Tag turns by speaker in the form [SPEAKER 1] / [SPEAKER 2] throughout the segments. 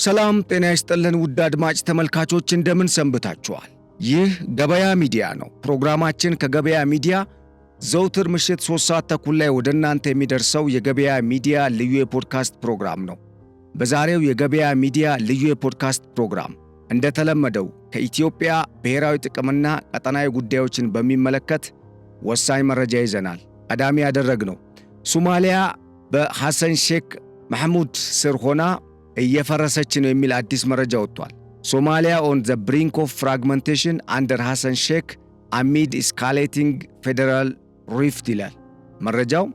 [SPEAKER 1] ሰላም ጤና ይስጥልን ውድ አድማጭ ተመልካቾች እንደምን ሰንብታችኋል? ይህ ገበያ ሚዲያ ነው። ፕሮግራማችን ከገበያ ሚዲያ ዘውትር ምሽት 3 ሰዓት ተኩል ላይ ወደ እናንተ የሚደርሰው የገበያ ሚዲያ ልዩ የፖድካስት ፕሮግራም ነው። በዛሬው የገበያ ሚዲያ ልዩ የፖድካስት ፕሮግራም እንደተለመደው ከኢትዮጵያ ብሔራዊ ጥቅምና ቀጠናዊ ጉዳዮችን በሚመለከት ወሳኝ መረጃ ይዘናል። ቀዳሚ ያደረግነው ሶማሊያ በሐሰን ሼክ መሐሙድ ስር ሆና እየፈረሰች ነው የሚል አዲስ መረጃ ወጥቷል። ሶማሊያ ኦን ዘ ብሪንክ ኦፍ ፍራግመንቴሽን አንደር ሐሰን ሼክ አሚድ ኢስካሌቲንግ ፌዴራል ሪፍት ይላል መረጃው።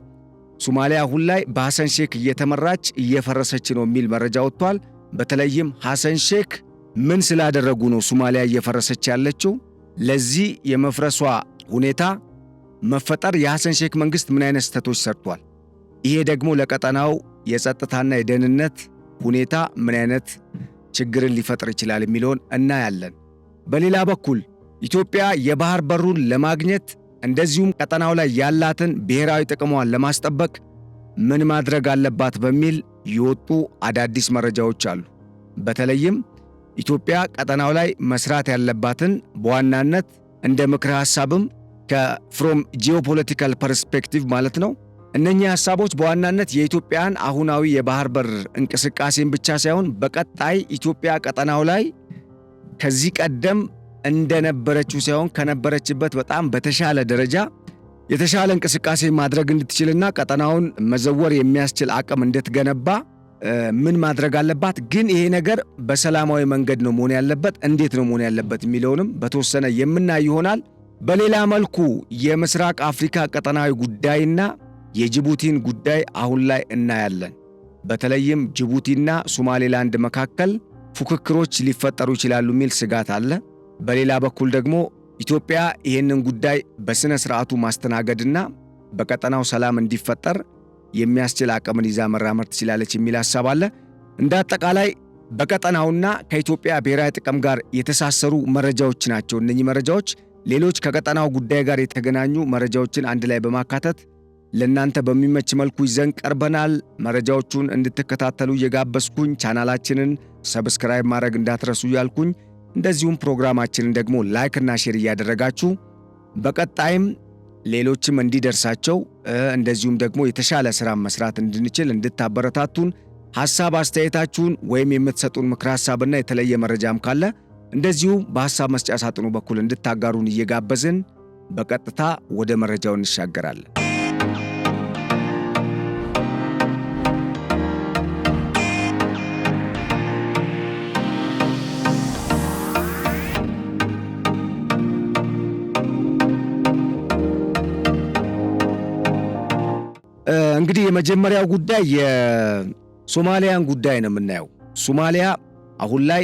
[SPEAKER 1] ሶማሊያ አሁን ላይ በሐሰን ሼክ እየተመራች እየፈረሰች ነው የሚል መረጃ ወጥቷል። በተለይም ሐሰን ሼክ ምን ስላደረጉ ነው ሶማሊያ እየፈረሰች ያለችው? ለዚህ የመፍረሷ ሁኔታ መፈጠር የሐሰን ሼክ መንግስት ምን አይነት ስህተቶች ሰርቷል? ይሄ ደግሞ ለቀጠናው የጸጥታና የደህንነት ሁኔታ ምን አይነት ችግርን ሊፈጥር ይችላል የሚለውን እናያለን። በሌላ በኩል ኢትዮጵያ የባህር በሩን ለማግኘት እንደዚሁም ቀጠናው ላይ ያላትን ብሔራዊ ጥቅሟን ለማስጠበቅ ምን ማድረግ አለባት በሚል የወጡ አዳዲስ መረጃዎች አሉ። በተለይም ኢትዮጵያ ቀጠናው ላይ መስራት ያለባትን በዋናነት እንደ ምክረ ሐሳብም ከፍሮም ጂኦፖለቲካል ፐርስፔክቲቭ ማለት ነው። እነኚህ ሐሳቦች በዋናነት የኢትዮጵያን አሁናዊ የባህር በር እንቅስቃሴን ብቻ ሳይሆን በቀጣይ ኢትዮጵያ ቀጠናው ላይ ከዚህ ቀደም እንደነበረችው ሳይሆን ከነበረችበት በጣም በተሻለ ደረጃ የተሻለ እንቅስቃሴ ማድረግ እንድትችልና ቀጠናውን መዘወር የሚያስችል አቅም እንድትገነባ ምን ማድረግ አለባት? ግን ይሄ ነገር በሰላማዊ መንገድ ነው መሆን ያለበት፣ እንዴት ነው መሆን ያለበት የሚለውንም በተወሰነ የምናይ ይሆናል። በሌላ መልኩ የምስራቅ አፍሪካ ቀጠናዊ ጉዳይና የጅቡቲን ጉዳይ አሁን ላይ እናያለን። በተለይም ጅቡቲና ሶማሌላንድ መካከል ፉክክሮች ሊፈጠሩ ይችላሉ የሚል ስጋት አለ። በሌላ በኩል ደግሞ ኢትዮጵያ ይህንን ጉዳይ በስነ ስርዓቱ ማስተናገድና በቀጠናው ሰላም እንዲፈጠር የሚያስችል አቅምን ይዛ መራመድ ትችላለች የሚል ሐሳብ አለ። እንደ አጠቃላይ በቀጠናውና ከኢትዮጵያ ብሔራዊ ጥቅም ጋር የተሳሰሩ መረጃዎች ናቸው። እነኚህ መረጃዎች ሌሎች ከቀጠናው ጉዳይ ጋር የተገናኙ መረጃዎችን አንድ ላይ በማካተት ለእናንተ በሚመች መልኩ ይዘን ቀርበናል። መረጃዎቹን እንድትከታተሉ እየጋበዝኩኝ ቻናላችንን ሰብስክራይብ ማድረግ እንዳትረሱ እያልኩኝ እንደዚሁም ፕሮግራማችንን ደግሞ ላይክ እና ሼር እያደረጋችሁ በቀጣይም ሌሎችም እንዲደርሳቸው እንደዚሁም ደግሞ የተሻለ ሥራ መስራት እንድንችል እንድታበረታቱን ሐሳብ አስተያየታችሁን ወይም የምትሰጡን ምክረ ሐሳብና የተለየ መረጃም ካለ እንደዚሁ በሐሳብ መስጫ ሳጥኑ በኩል እንድታጋሩን እየጋበዝን በቀጥታ ወደ መረጃው እንሻገራለን። እንግዲህ የመጀመሪያው ጉዳይ የሶማሊያን ጉዳይ ነው የምናየው። ሶማሊያ አሁን ላይ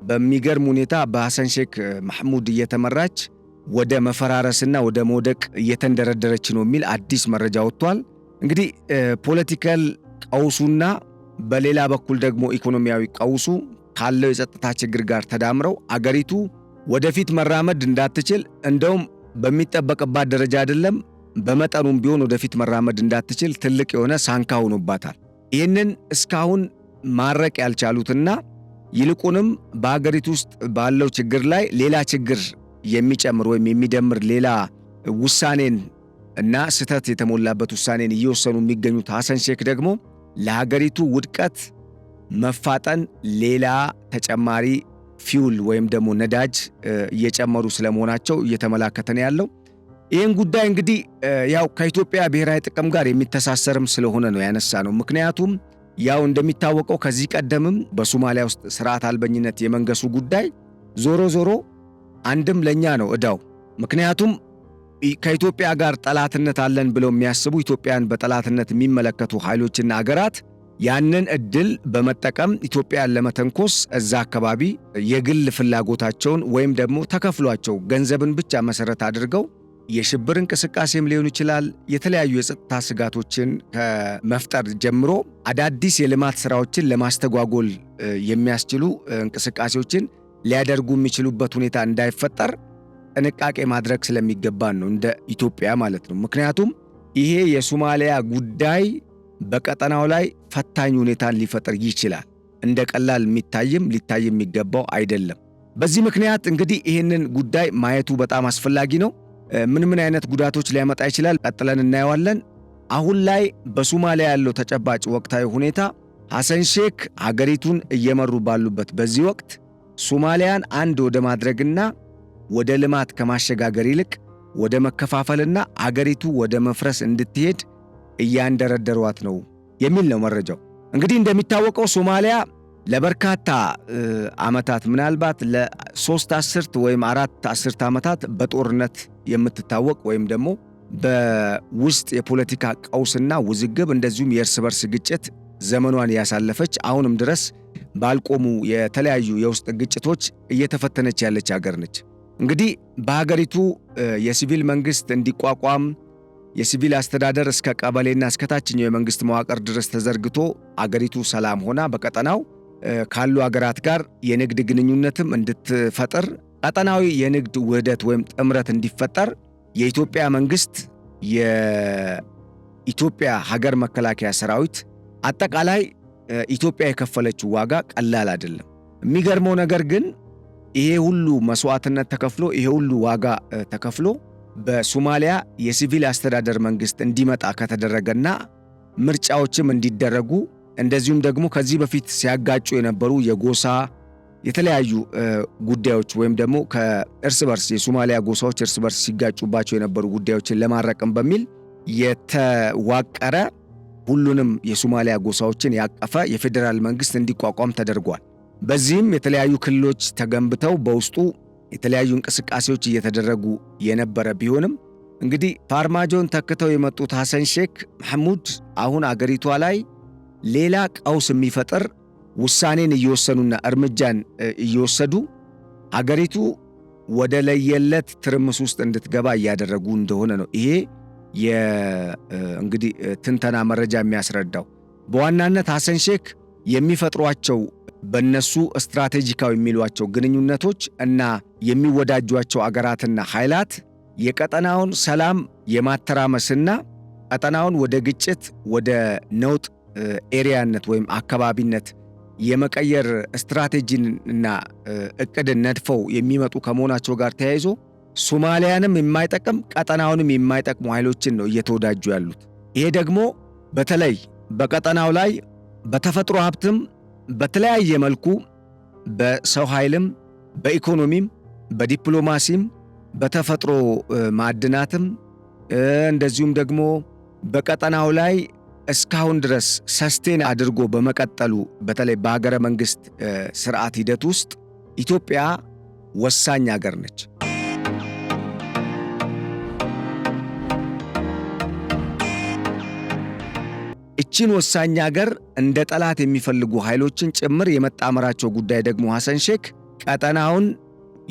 [SPEAKER 1] በሚገርም ሁኔታ በሐሰን ሼክ መሐሙድ እየተመራች ወደ መፈራረስና ወደ መውደቅ እየተንደረደረች ነው የሚል አዲስ መረጃ ወጥቷል። እንግዲህ ፖለቲካል ቀውሱና በሌላ በኩል ደግሞ ኢኮኖሚያዊ ቀውሱ ካለው የጸጥታ ችግር ጋር ተዳምረው አገሪቱ ወደፊት መራመድ እንዳትችል እንደውም በሚጠበቅባት ደረጃ አይደለም በመጠኑም ቢሆን ወደፊት መራመድ እንዳትችል ትልቅ የሆነ ሳንካ ሆኖባታል። ይህንን እስካሁን ማረቅ ያልቻሉትና ይልቁንም በአገሪቱ ውስጥ ባለው ችግር ላይ ሌላ ችግር የሚጨምር ወይም የሚደምር ሌላ ውሳኔን እና ስህተት የተሞላበት ውሳኔን እየወሰኑ የሚገኙት ሐሰን ሼክ ደግሞ ለሀገሪቱ ውድቀት መፋጠን ሌላ ተጨማሪ ፊውል ወይም ደግሞ ነዳጅ እየጨመሩ ስለመሆናቸው እየተመላከተ ነው ያለው። ይህን ጉዳይ እንግዲህ ያው ከኢትዮጵያ ብሔራዊ ጥቅም ጋር የሚተሳሰርም ስለሆነ ነው ያነሳ ነው። ምክንያቱም ያው እንደሚታወቀው ከዚህ ቀደምም በሶማሊያ ውስጥ ስርዓት አልበኝነት የመንገሱ ጉዳይ ዞሮ ዞሮ አንድም ለኛ ነው እዳው። ምክንያቱም ከኢትዮጵያ ጋር ጠላትነት አለን ብለው የሚያስቡ ኢትዮጵያን በጠላትነት የሚመለከቱ ኃይሎችና አገራት ያንን እድል በመጠቀም ኢትዮጵያን ለመተንኮስ እዛ አካባቢ የግል ፍላጎታቸውን ወይም ደግሞ ተከፍሏቸው ገንዘብን ብቻ መሰረት አድርገው የሽብር እንቅስቃሴም ሊሆን ይችላል የተለያዩ የጸጥታ ስጋቶችን ከመፍጠር ጀምሮ አዳዲስ የልማት ስራዎችን ለማስተጓጎል የሚያስችሉ እንቅስቃሴዎችን ሊያደርጉ የሚችሉበት ሁኔታ እንዳይፈጠር ጥንቃቄ ማድረግ ስለሚገባን ነው እንደ ኢትዮጵያ ማለት ነው። ምክንያቱም ይሄ የሶማሊያ ጉዳይ በቀጠናው ላይ ፈታኝ ሁኔታን ሊፈጥር ይችላል። እንደ ቀላል የሚታይም ሊታይም የሚገባው አይደለም። በዚህ ምክንያት እንግዲህ ይህንን ጉዳይ ማየቱ በጣም አስፈላጊ ነው። ምን አይነት ጉዳቶች ሊያመጣ ይችላል ቀጥለን እናየዋለን። አሁን ላይ በሶማሊያ ያለው ተጨባጭ ወቅታዊ ሁኔታ ሐሰን ሼክ ሀገሪቱን እየመሩ ባሉበት በዚህ ወቅት ሶማሊያን አንድ ወደ ማድረግና ወደ ልማት ከማሸጋገር ይልቅ ወደ መከፋፈልና አገሪቱ ወደ መፍረስ እንድትሄድ እያንደረደሯት ነው የሚል ነው መረጃው። እንግዲህ እንደሚታወቀው ሶማሊያ ለበርካታ ዓመታት ምናልባት ለ3 አስርት ወይም 4 አስርት ዓመታት በጦርነት የምትታወቅ ወይም ደግሞ በውስጥ የፖለቲካ ቀውስና ውዝግብ እንደዚሁም የእርስ በርስ ግጭት ዘመኗን ያሳለፈች አሁንም ድረስ ባልቆሙ የተለያዩ የውስጥ ግጭቶች እየተፈተነች ያለች ሀገር ነች። እንግዲህ በሀገሪቱ የሲቪል መንግስት እንዲቋቋም የሲቪል አስተዳደር እስከ ቀበሌና እስከ ታችኛው የመንግስት መዋቅር ድረስ ተዘርግቶ አገሪቱ ሰላም ሆና በቀጠናው ካሉ አገራት ጋር የንግድ ግንኙነትም እንድትፈጠር ቀጠናዊ የንግድ ውህደት ወይም ጥምረት እንዲፈጠር የኢትዮጵያ መንግስት የኢትዮጵያ ሀገር መከላከያ ሰራዊት አጠቃላይ ኢትዮጵያ የከፈለችው ዋጋ ቀላል አይደለም። የሚገርመው ነገር ግን ይሄ ሁሉ መስዋዕትነት ተከፍሎ ይሄ ሁሉ ዋጋ ተከፍሎ በሶማሊያ የሲቪል አስተዳደር መንግስት እንዲመጣ ከተደረገና ምርጫዎችም እንዲደረጉ እንደዚሁም ደግሞ ከዚህ በፊት ሲያጋጩ የነበሩ የጎሳ የተለያዩ ጉዳዮች ወይም ደግሞ ከእርስ በርስ የሶማሊያ ጎሳዎች እርስ በርስ ሲጋጩባቸው የነበሩ ጉዳዮችን ለማረቅም በሚል የተዋቀረ ሁሉንም የሶማሊያ ጎሳዎችን ያቀፈ የፌዴራል መንግስት እንዲቋቋም ተደርጓል። በዚህም የተለያዩ ክልሎች ተገንብተው በውስጡ የተለያዩ እንቅስቃሴዎች እየተደረጉ የነበረ ቢሆንም እንግዲህ ፋርማጆን ተክተው የመጡት ሐሰን ሼክ መሐሙድ አሁን አገሪቷ ላይ ሌላ ቀውስ የሚፈጥር ውሳኔን እየወሰኑና እርምጃን እየወሰዱ አገሪቱ ወደ ለየለት ትርምስ ውስጥ እንድትገባ እያደረጉ እንደሆነ ነው ይሄ እንግዲህ ትንተና መረጃ የሚያስረዳው። በዋናነት ሐሰን ሼክ የሚፈጥሯቸው በነሱ ስትራቴጂካዊ የሚሏቸው ግንኙነቶች እና የሚወዳጇቸው አገራትና ኃይላት የቀጠናውን ሰላም የማተራመስና ቀጠናውን ወደ ግጭት ወደ ነውጥ ኤሪያነት ወይም አካባቢነት የመቀየር ስትራቴጂና እቅድን ነድፈው የሚመጡ ከመሆናቸው ጋር ተያይዞ ሶማሊያንም የማይጠቅም ቀጠናውንም የማይጠቅሙ ኃይሎችን ነው እየተወዳጁ ያሉት። ይሄ ደግሞ በተለይ በቀጠናው ላይ በተፈጥሮ ሀብትም በተለያየ መልኩ በሰው ኃይልም በኢኮኖሚም በዲፕሎማሲም በተፈጥሮ ማዕድናትም እንደዚሁም ደግሞ በቀጠናው ላይ እስካሁን ድረስ ሰስቴን አድርጎ በመቀጠሉ በተለይ በሀገረ መንግስት ስርዓት ሂደት ውስጥ ኢትዮጵያ ወሳኝ ሀገር ነች። እቺን ወሳኝ ሀገር እንደ ጠላት የሚፈልጉ ኃይሎችን ጭምር የመጣመራቸው ጉዳይ ደግሞ ሐሰን ሼክ ቀጠናውን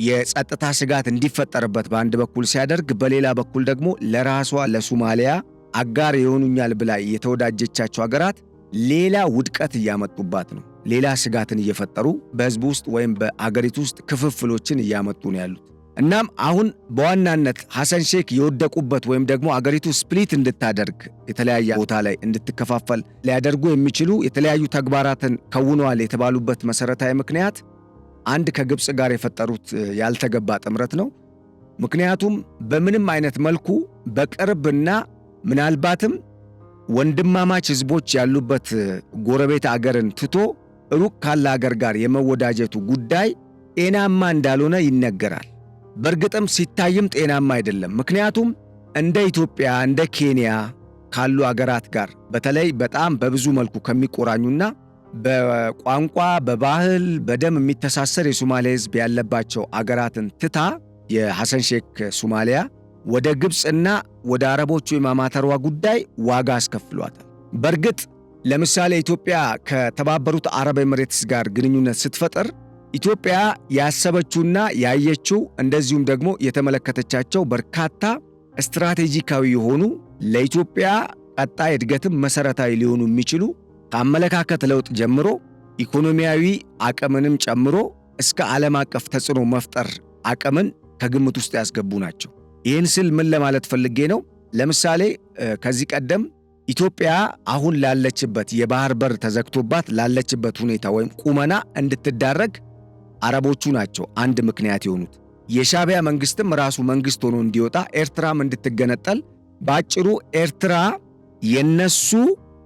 [SPEAKER 1] የጸጥታ ስጋት እንዲፈጠርበት በአንድ በኩል ሲያደርግ፣ በሌላ በኩል ደግሞ ለራሷ ለሶማሊያ አጋር የሆኑኛል ብላ የተወዳጀቻቸው ሀገራት ሌላ ውድቀት እያመጡባት ነው። ሌላ ስጋትን እየፈጠሩ በህዝብ ውስጥ ወይም በአገሪቱ ውስጥ ክፍፍሎችን እያመጡ ነው ያሉት። እናም አሁን በዋናነት ሐሰን ሼክ የወደቁበት ወይም ደግሞ አገሪቱ ስፕሊት እንድታደርግ የተለያየ ቦታ ላይ እንድትከፋፈል ሊያደርጉ የሚችሉ የተለያዩ ተግባራትን ከውነዋል የተባሉበት መሰረታዊ ምክንያት አንድ ከግብፅ ጋር የፈጠሩት ያልተገባ ጥምረት ነው። ምክንያቱም በምንም አይነት መልኩ በቅርብና ምናልባትም ወንድማማች ህዝቦች ያሉበት ጎረቤት አገርን ትቶ ሩቅ ካለ አገር ጋር የመወዳጀቱ ጉዳይ ጤናማ እንዳልሆነ ይነገራል። በእርግጥም ሲታይም ጤናማ አይደለም። ምክንያቱም እንደ ኢትዮጵያ እንደ ኬንያ ካሉ አገራት ጋር በተለይ በጣም በብዙ መልኩ ከሚቆራኙና በቋንቋ በባህል በደም የሚተሳሰር የሶማሊያ ህዝብ ያለባቸው አገራትን ትታ የሐሰን ሼክ ሶማሊያ ወደ ግብፅና ወደ አረቦቹ የማማተሯ ጉዳይ ዋጋ አስከፍሏታል። በእርግጥ ለምሳሌ ኢትዮጵያ ከተባበሩት አረብ ኤሚሬትስ ጋር ግንኙነት ስትፈጥር ኢትዮጵያ ያሰበችውና ያየችው እንደዚሁም ደግሞ የተመለከተቻቸው በርካታ ስትራቴጂካዊ የሆኑ ለኢትዮጵያ ቀጣይ እድገትም መሰረታዊ ሊሆኑ የሚችሉ ከአመለካከት ለውጥ ጀምሮ ኢኮኖሚያዊ አቅምንም ጨምሮ እስከ ዓለም አቀፍ ተጽዕኖ መፍጠር አቅምን ከግምት ውስጥ ያስገቡ ናቸው። ይህን ስል ምን ለማለት ፈልጌ ነው? ለምሳሌ ከዚህ ቀደም ኢትዮጵያ አሁን ላለችበት የባህር በር ተዘግቶባት ላለችበት ሁኔታ ወይም ቁመና እንድትዳረግ አረቦቹ ናቸው አንድ ምክንያት የሆኑት። የሻዕቢያ መንግስትም ራሱ መንግስት ሆኖ እንዲወጣ፣ ኤርትራም እንድትገነጠል፣ በአጭሩ ኤርትራ የነሱ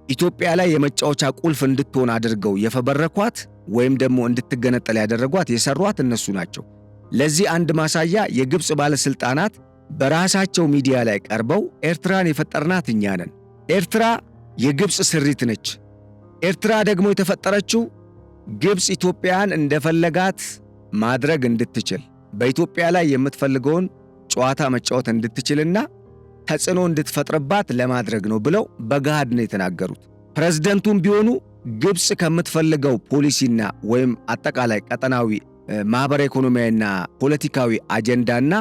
[SPEAKER 1] ኢትዮጵያ ላይ የመጫወቻ ቁልፍ እንድትሆን አድርገው የፈበረኳት ወይም ደግሞ እንድትገነጠል ያደረጓት የሰሯት እነሱ ናቸው። ለዚህ አንድ ማሳያ የግብፅ ባለስልጣናት በራሳቸው ሚዲያ ላይ ቀርበው ኤርትራን የፈጠርናት እኛ ነን፣ ኤርትራ የግብፅ ስሪት ነች፣ ኤርትራ ደግሞ የተፈጠረችው ግብፅ ኢትዮጵያን እንደፈለጋት ማድረግ እንድትችል በኢትዮጵያ ላይ የምትፈልገውን ጨዋታ መጫወት እንድትችልና ተጽዕኖ እንድትፈጥርባት ለማድረግ ነው ብለው በገሃድ ነው የተናገሩት። ፕሬዝደንቱም ቢሆኑ ግብፅ ከምትፈልገው ፖሊሲና ወይም አጠቃላይ ቀጠናዊ ማህበራዊ፣ ኢኮኖሚያዊና ፖለቲካዊ አጀንዳና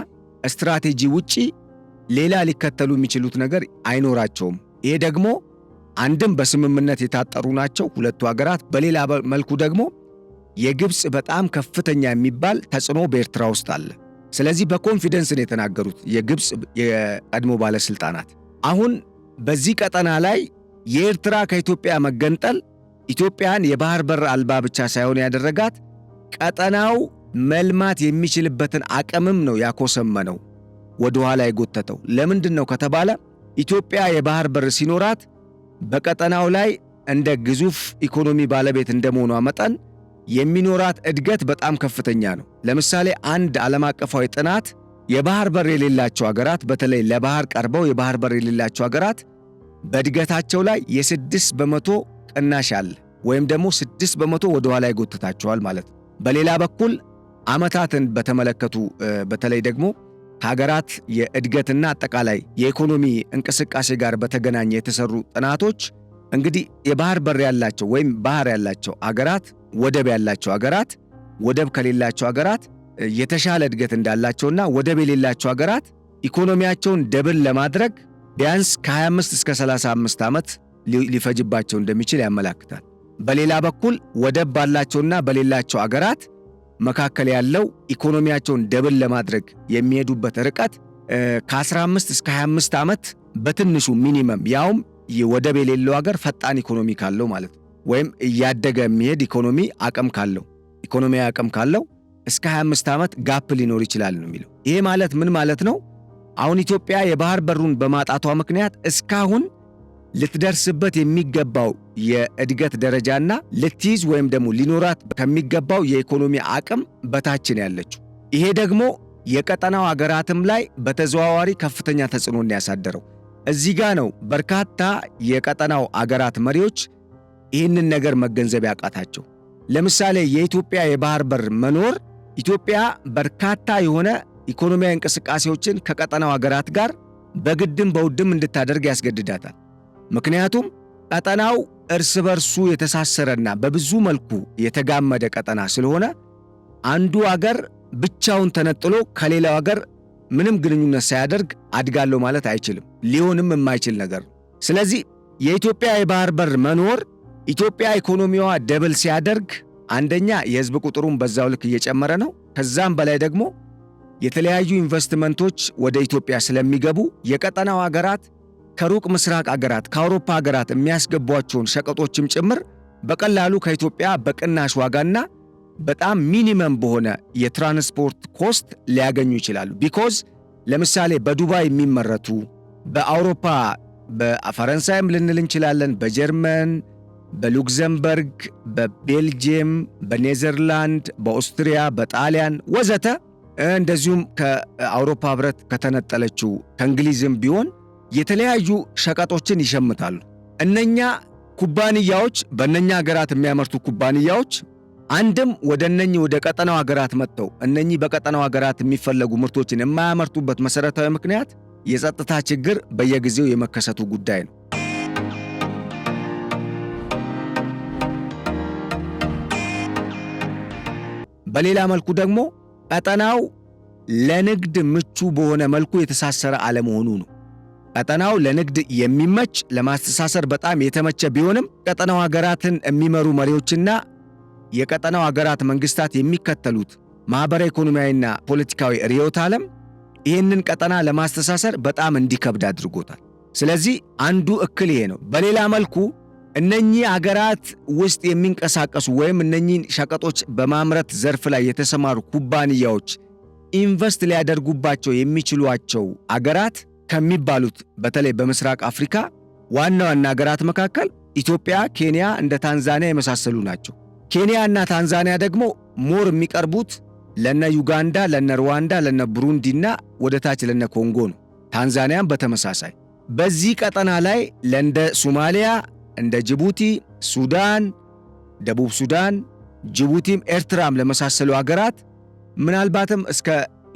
[SPEAKER 1] ስትራቴጂ ውጪ ሌላ ሊከተሉ የሚችሉት ነገር አይኖራቸውም። ይሄ ደግሞ አንድም በስምምነት የታጠሩ ናቸው ሁለቱ ሀገራት፣ በሌላ መልኩ ደግሞ የግብፅ በጣም ከፍተኛ የሚባል ተጽዕኖ በኤርትራ ውስጥ አለ። ስለዚህ በኮንፊደንስ ነው የተናገሩት የግብፅ የቀድሞ ባለስልጣናት። አሁን በዚህ ቀጠና ላይ የኤርትራ ከኢትዮጵያ መገንጠል ኢትዮጵያን የባህር በር አልባ ብቻ ሳይሆን ያደረጋት ቀጠናው መልማት የሚችልበትን አቅምም ነው ያኮሰመነው፣ ወደ ኋላ የጎተተው። ለምንድን ነው ከተባለ ኢትዮጵያ የባህር በር ሲኖራት በቀጠናው ላይ እንደ ግዙፍ ኢኮኖሚ ባለቤት እንደመሆኗ መጠን የሚኖራት እድገት በጣም ከፍተኛ ነው። ለምሳሌ አንድ ዓለም አቀፋዊ ጥናት የባህር በር የሌላቸው ሀገራት፣ በተለይ ለባህር ቀርበው የባህር በር የሌላቸው ሀገራት በእድገታቸው ላይ የ6 በመቶ ቅናሽ አለ፣ ወይም ደግሞ 6 በመቶ ወደ ኋላ ይጎትታቸዋል ማለት ነው። በሌላ በኩል ዓመታትን በተመለከቱ በተለይ ደግሞ ከሀገራት የእድገትና አጠቃላይ የኢኮኖሚ እንቅስቃሴ ጋር በተገናኘ የተሰሩ ጥናቶች እንግዲህ የባህር በር ያላቸው ወይም ባህር ያላቸው አገራት፣ ወደብ ያላቸው አገራት ወደብ ከሌላቸው አገራት የተሻለ እድገት እንዳላቸውና ወደብ የሌላቸው አገራት ኢኮኖሚያቸውን ደብል ለማድረግ ቢያንስ ከ25 እስከ 35 ዓመት ሊፈጅባቸው እንደሚችል ያመላክታል። በሌላ በኩል ወደብ ባላቸውና በሌላቸው አገራት መካከል ያለው ኢኮኖሚያቸውን ደብል ለማድረግ የሚሄዱበት ርቀት ከ15 እስከ 25 ዓመት በትንሹ ሚኒመም፣ ያውም ወደብ የሌለው ሀገር ፈጣን ኢኮኖሚ ካለው ማለት ነው፣ ወይም እያደገ የሚሄድ ኢኮኖሚያዊ አቅም ካለው እስከ 25 ዓመት ጋፕ ሊኖር ይችላል ነው የሚለው። ይሄ ማለት ምን ማለት ነው? አሁን ኢትዮጵያ የባህር በሩን በማጣቷ ምክንያት እስካሁን ልትደርስበት የሚገባው የእድገት ደረጃና ልትይዝ ወይም ደግሞ ሊኖራት ከሚገባው የኢኮኖሚ አቅም በታችን ያለችው። ይሄ ደግሞ የቀጠናው አገራትም ላይ በተዘዋዋሪ ከፍተኛ ተጽዕኖ ያሳደረው። እዚህ ጋ ነው በርካታ የቀጠናው አገራት መሪዎች ይህንን ነገር መገንዘብ ያቃታቸው። ለምሳሌ የኢትዮጵያ የባህር በር መኖር ኢትዮጵያ በርካታ የሆነ ኢኮኖሚያዊ እንቅስቃሴዎችን ከቀጠናው አገራት ጋር በግድም በውድም እንድታደርግ ያስገድዳታል። ምክንያቱም ቀጠናው እርስ በርሱ የተሳሰረና በብዙ መልኩ የተጋመደ ቀጠና ስለሆነ አንዱ አገር ብቻውን ተነጥሎ ከሌላው አገር ምንም ግንኙነት ሳያደርግ አድጋለሁ ማለት አይችልም። ሊሆንም የማይችል ነገር ነው። ስለዚህ የኢትዮጵያ የባህር በር መኖር ኢትዮጵያ ኢኮኖሚዋ ደብል ሲያደርግ አንደኛ የህዝብ ቁጥሩን በዛው ልክ እየጨመረ ነው። ከዛም በላይ ደግሞ የተለያዩ ኢንቨስትመንቶች ወደ ኢትዮጵያ ስለሚገቡ የቀጠናው አገራት ከሩቅ ምስራቅ አገራት ከአውሮፓ አገራት የሚያስገቧቸውን ሸቀጦችም ጭምር በቀላሉ ከኢትዮጵያ በቅናሽ ዋጋና በጣም ሚኒመም በሆነ የትራንስፖርት ኮስት ሊያገኙ ይችላሉ። ቢኮዝ ለምሳሌ በዱባይ የሚመረቱ በአውሮፓ በፈረንሳይም ልንል እንችላለን፣ በጀርመን፣ በሉክዘምበርግ፣ በቤልጅየም፣ በኔዘርላንድ፣ በኦስትሪያ፣ በጣሊያን ወዘተ እንደዚሁም ከአውሮፓ ህብረት ከተነጠለችው ከእንግሊዝም ቢሆን የተለያዩ ሸቀጦችን ይሸምታሉ። እነኛ ኩባንያዎች በእነኛ ሀገራት የሚያመርቱ ኩባንያዎች አንድም ወደ ቀጠናው ሀገራት መጥተው እነኚህ በቀጠናው ሀገራት የሚፈለጉ ምርቶችን የማያመርቱበት መሰረታዊ ምክንያት የጸጥታ ችግር በየጊዜው የመከሰቱ ጉዳይ ነው። በሌላ መልኩ ደግሞ ቀጠናው ለንግድ ምቹ በሆነ መልኩ የተሳሰረ አለመሆኑ ነው። ቀጠናው ለንግድ የሚመች ለማስተሳሰር በጣም የተመቸ ቢሆንም ቀጠናው ሀገራትን የሚመሩ መሪዎችና የቀጠናው ሀገራት መንግስታት የሚከተሉት ማህበራዊ፣ ኢኮኖሚያዊና ፖለቲካዊ ርዕዮተ ዓለም ይህንን ቀጠና ለማስተሳሰር በጣም እንዲከብድ አድርጎታል። ስለዚህ አንዱ እክል ይሄ ነው። በሌላ መልኩ እነኚህ አገራት ውስጥ የሚንቀሳቀሱ ወይም እነኚህን ሸቀጦች በማምረት ዘርፍ ላይ የተሰማሩ ኩባንያዎች ኢንቨስት ሊያደርጉባቸው የሚችሏቸው አገራት ከሚባሉት በተለይ በምስራቅ አፍሪካ ዋና ዋና አገራት መካከል ኢትዮጵያ፣ ኬንያ፣ እንደ ታንዛኒያ የመሳሰሉ ናቸው። ኬንያ እና ታንዛኒያ ደግሞ ሞር የሚቀርቡት ለነ ዩጋንዳ፣ ለነ ሩዋንዳ፣ ለነ ብሩንዲና ወደ ታች ለነ ኮንጎ ነው። ታንዛኒያም በተመሳሳይ በዚህ ቀጠና ላይ ለእንደ ሶማሊያ፣ እንደ ጅቡቲ፣ ሱዳን፣ ደቡብ ሱዳን፣ ጅቡቲም ኤርትራም ለመሳሰሉ አገራት ምናልባትም እስከ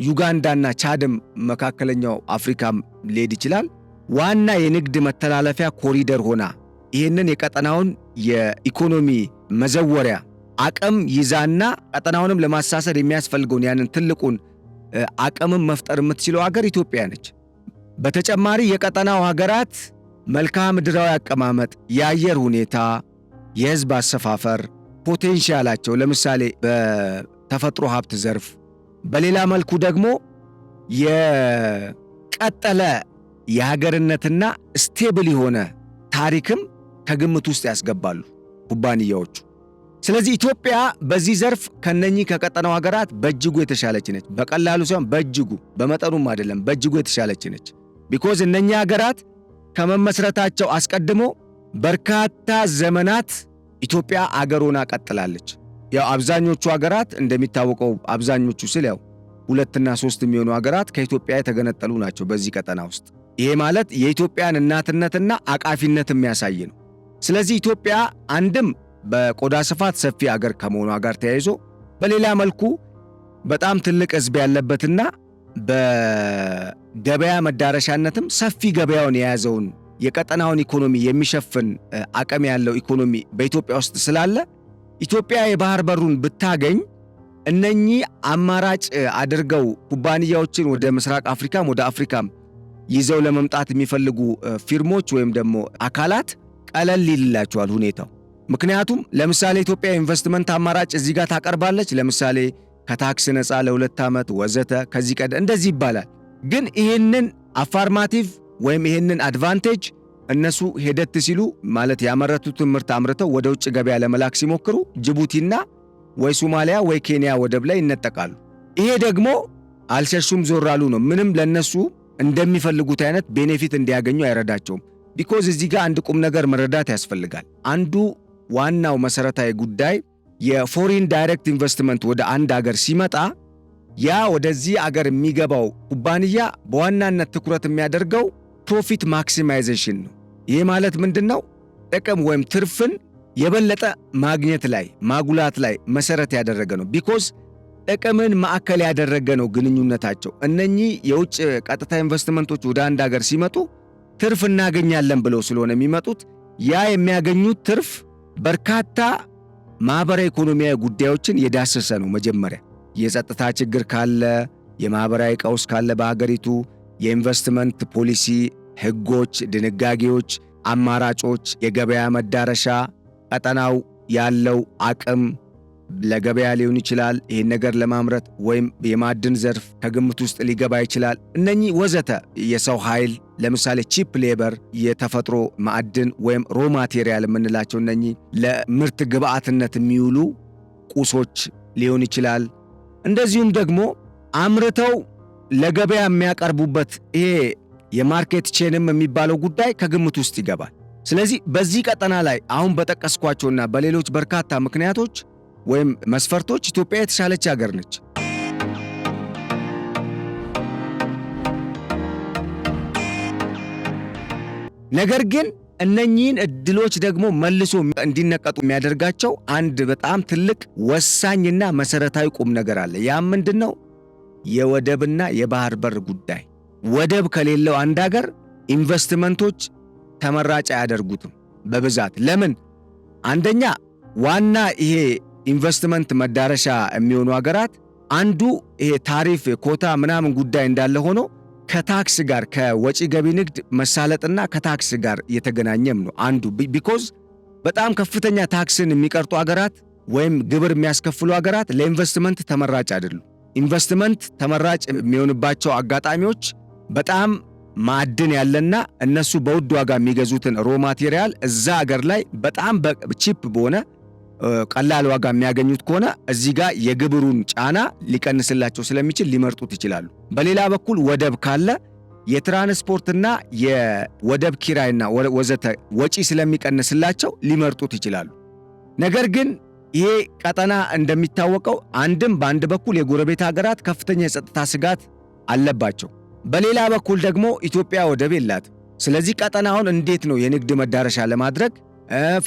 [SPEAKER 1] ዩጋንዳና ቻድም መካከለኛው አፍሪካም ሊሄድ ይችላል ዋና የንግድ መተላለፊያ ኮሪደር ሆና ይህንን የቀጠናውን የኢኮኖሚ መዘወሪያ አቅም ይዛና ቀጠናውንም ለማሳሰር የሚያስፈልገውን ያንን ትልቁን አቅምም መፍጠር የምትችለው አገር ኢትዮጵያ ነች። በተጨማሪ የቀጠናው ሀገራት መልክዓ ምድራዊ አቀማመጥ፣ የአየር ሁኔታ፣ የህዝብ አሰፋፈር ፖቴንሻላቸው ለምሳሌ በተፈጥሮ ሀብት ዘርፍ፣ በሌላ መልኩ ደግሞ የቀጠለ የሀገርነትና ስቴብል የሆነ ታሪክም ከግምት ውስጥ ያስገባሉ ኩባንያዎቹ። ስለዚህ ኢትዮጵያ በዚህ ዘርፍ ከነኚህ ከቀጠናው ሀገራት በእጅጉ የተሻለች ነች። በቀላሉ ሳይሆን በእጅጉ በመጠኑም አይደለም፣ በእጅጉ የተሻለች ነች። ቢኮዝ እነኚህ ሀገራት ከመመስረታቸው አስቀድሞ በርካታ ዘመናት ኢትዮጵያ አገር ሆና ቀጥላለች። ያው አብዛኞቹ ሀገራት እንደሚታወቀው አብዛኞቹ ስል ያው 2 እና 3 የሚሆኑ ሀገራት ከኢትዮጵያ የተገነጠሉ ናቸው በዚህ ቀጠና ውስጥ። ይሄ ማለት የኢትዮጵያን እናትነትና አቃፊነት የሚያሳይ ነው። ስለዚህ ኢትዮጵያ አንድም በቆዳ ስፋት ሰፊ አገር ከመሆኗ ጋር ተያይዞ በሌላ መልኩ በጣም ትልቅ ሕዝብ ያለበትና በገበያ መዳረሻነትም ሰፊ ገበያውን የያዘውን የቀጠናውን ኢኮኖሚ የሚሸፍን አቅም ያለው ኢኮኖሚ በኢትዮጵያ ውስጥ ስላለ ኢትዮጵያ የባህር በሩን ብታገኝ እነኚህ አማራጭ አድርገው ኩባንያዎችን ወደ ምስራቅ አፍሪካም ወደ አፍሪካም ይዘው ለመምጣት የሚፈልጉ ፊርሞች ወይም ደግሞ አካላት ቀለል ይልላቸዋል ሁኔታው። ምክንያቱም ለምሳሌ ኢትዮጵያ ኢንቨስትመንት አማራጭ እዚህ ጋር ታቀርባለች። ለምሳሌ ከታክስ ነፃ ለ2 ዓመት ወዘተ ከዚህ ቀደም እንደዚህ ይባላል። ግን ይህንን አፋርማቲቭ ወይም ይህንን አድቫንቴጅ እነሱ ሄደት ሲሉ ማለት ያመረቱትን ምርት አምርተው ወደ ውጭ ገበያ ለመላክ ሲሞክሩ ጅቡቲና ወይ ሶማሊያ ወይ ኬንያ ወደብ ላይ ይነጠቃሉ። ይሄ ደግሞ አልሸሹም ዞር አሉ ነው። ምንም ለነሱ እንደሚፈልጉት አይነት ቤኔፊት እንዲያገኙ አይረዳቸውም። ቢኮዝ እዚህ ጋር አንድ ቁም ነገር መረዳት ያስፈልጋል። አንዱ ዋናው መሰረታዊ ጉዳይ የፎሪን ዳይሬክት ኢንቨስትመንት ወደ አንድ አገር ሲመጣ ያ ወደዚህ አገር የሚገባው ኩባንያ በዋናነት ትኩረት የሚያደርገው ፕሮፊት ማክሲማይዜሽን ነው። ይህ ማለት ምንድነው? ጥቅም ወይም ትርፍን የበለጠ ማግኘት ላይ ማጉላት ላይ መሰረት ያደረገ ነው። ቢኮዝ ጥቅምን ማዕከል ያደረገ ነው ግንኙነታቸው። እነኚህ የውጭ ቀጥታ ኢንቨስትመንቶች ወደ አንድ አገር ሲመጡ ትርፍ እናገኛለን ብለው ስለሆነ የሚመጡት ያ የሚያገኙት ትርፍ በርካታ ማህበራዊ ኢኮኖሚያዊ ጉዳዮችን የዳሰሰ ነው። መጀመሪያ የጸጥታ ችግር ካለ፣ የማህበራዊ ቀውስ ካለ በሀገሪቱ የኢንቨስትመንት ፖሊሲ፣ ህጎች፣ ድንጋጌዎች፣ አማራጮች፣ የገበያ መዳረሻ፣ ቀጠናው ያለው አቅም ለገበያ ሊሆን ይችላል። ይህን ነገር ለማምረት ወይም የማዕድን ዘርፍ ከግምት ውስጥ ሊገባ ይችላል። እነኚህ ወዘተ የሰው ኃይል ለምሳሌ ቺፕ ሌበር፣ የተፈጥሮ ማዕድን ወይም ሮ ማቴሪያል የምንላቸው እነኚህ ለምርት ግብዓትነት የሚውሉ ቁሶች ሊሆን ይችላል። እንደዚሁም ደግሞ አምርተው ለገበያ የሚያቀርቡበት ይሄ የማርኬት ቼንም የሚባለው ጉዳይ ከግምት ውስጥ ይገባል። ስለዚህ በዚህ ቀጠና ላይ አሁን በጠቀስኳቸውና በሌሎች በርካታ ምክንያቶች ወይም መስፈርቶች ኢትዮጵያ የተሻለች ሀገር ነች። ነገር ግን እነኚህን እድሎች ደግሞ መልሶ እንዲነቀጡ የሚያደርጋቸው አንድ በጣም ትልቅ ወሳኝና መሰረታዊ ቁም ነገር አለ። ያም ምንድነው? የወደብና የባህር በር ጉዳይ። ወደብ ከሌለው አንድ ሀገር ኢንቨስትመንቶች ተመራጭ አያደርጉትም በብዛት። ለምን? አንደኛ ዋና ይሄ ኢንቨስትመንት መዳረሻ የሚሆኑ ሀገራት አንዱ ይሄ ታሪፍ ኮታ ምናምን ጉዳይ እንዳለ ሆኖ ከታክስ ጋር ከወጪ ገቢ ንግድ መሳለጥና ከታክስ ጋር የተገናኘም ነው አንዱ። ቢኮዝ በጣም ከፍተኛ ታክስን የሚቀርጡ ሀገራት ወይም ግብር የሚያስከፍሉ ሀገራት ለኢንቨስትመንት ተመራጭ አይደሉም። ኢንቨስትመንት ተመራጭ የሚሆንባቸው አጋጣሚዎች በጣም ማዕድን ያለና እነሱ በውድ ዋጋ የሚገዙትን ሮ ማቴሪያል እዛ ሀገር ላይ በጣም ቺፕ በሆነ ቀላል ዋጋ የሚያገኙት ከሆነ እዚህ ጋር የግብሩን ጫና ሊቀንስላቸው ስለሚችል ሊመርጡት ይችላሉ። በሌላ በኩል ወደብ ካለ የትራንስፖርትና የወደብ ኪራይና ወዘተ ወጪ ስለሚቀንስላቸው ሊመርጡት ይችላሉ። ነገር ግን ይሄ ቀጠና እንደሚታወቀው አንድም በአንድ በኩል የጎረቤት ሀገራት ከፍተኛ የጸጥታ ስጋት አለባቸው፣ በሌላ በኩል ደግሞ ኢትዮጵያ ወደብ የላትም። ስለዚህ ቀጠናውን እንዴት ነው የንግድ መዳረሻ ለማድረግ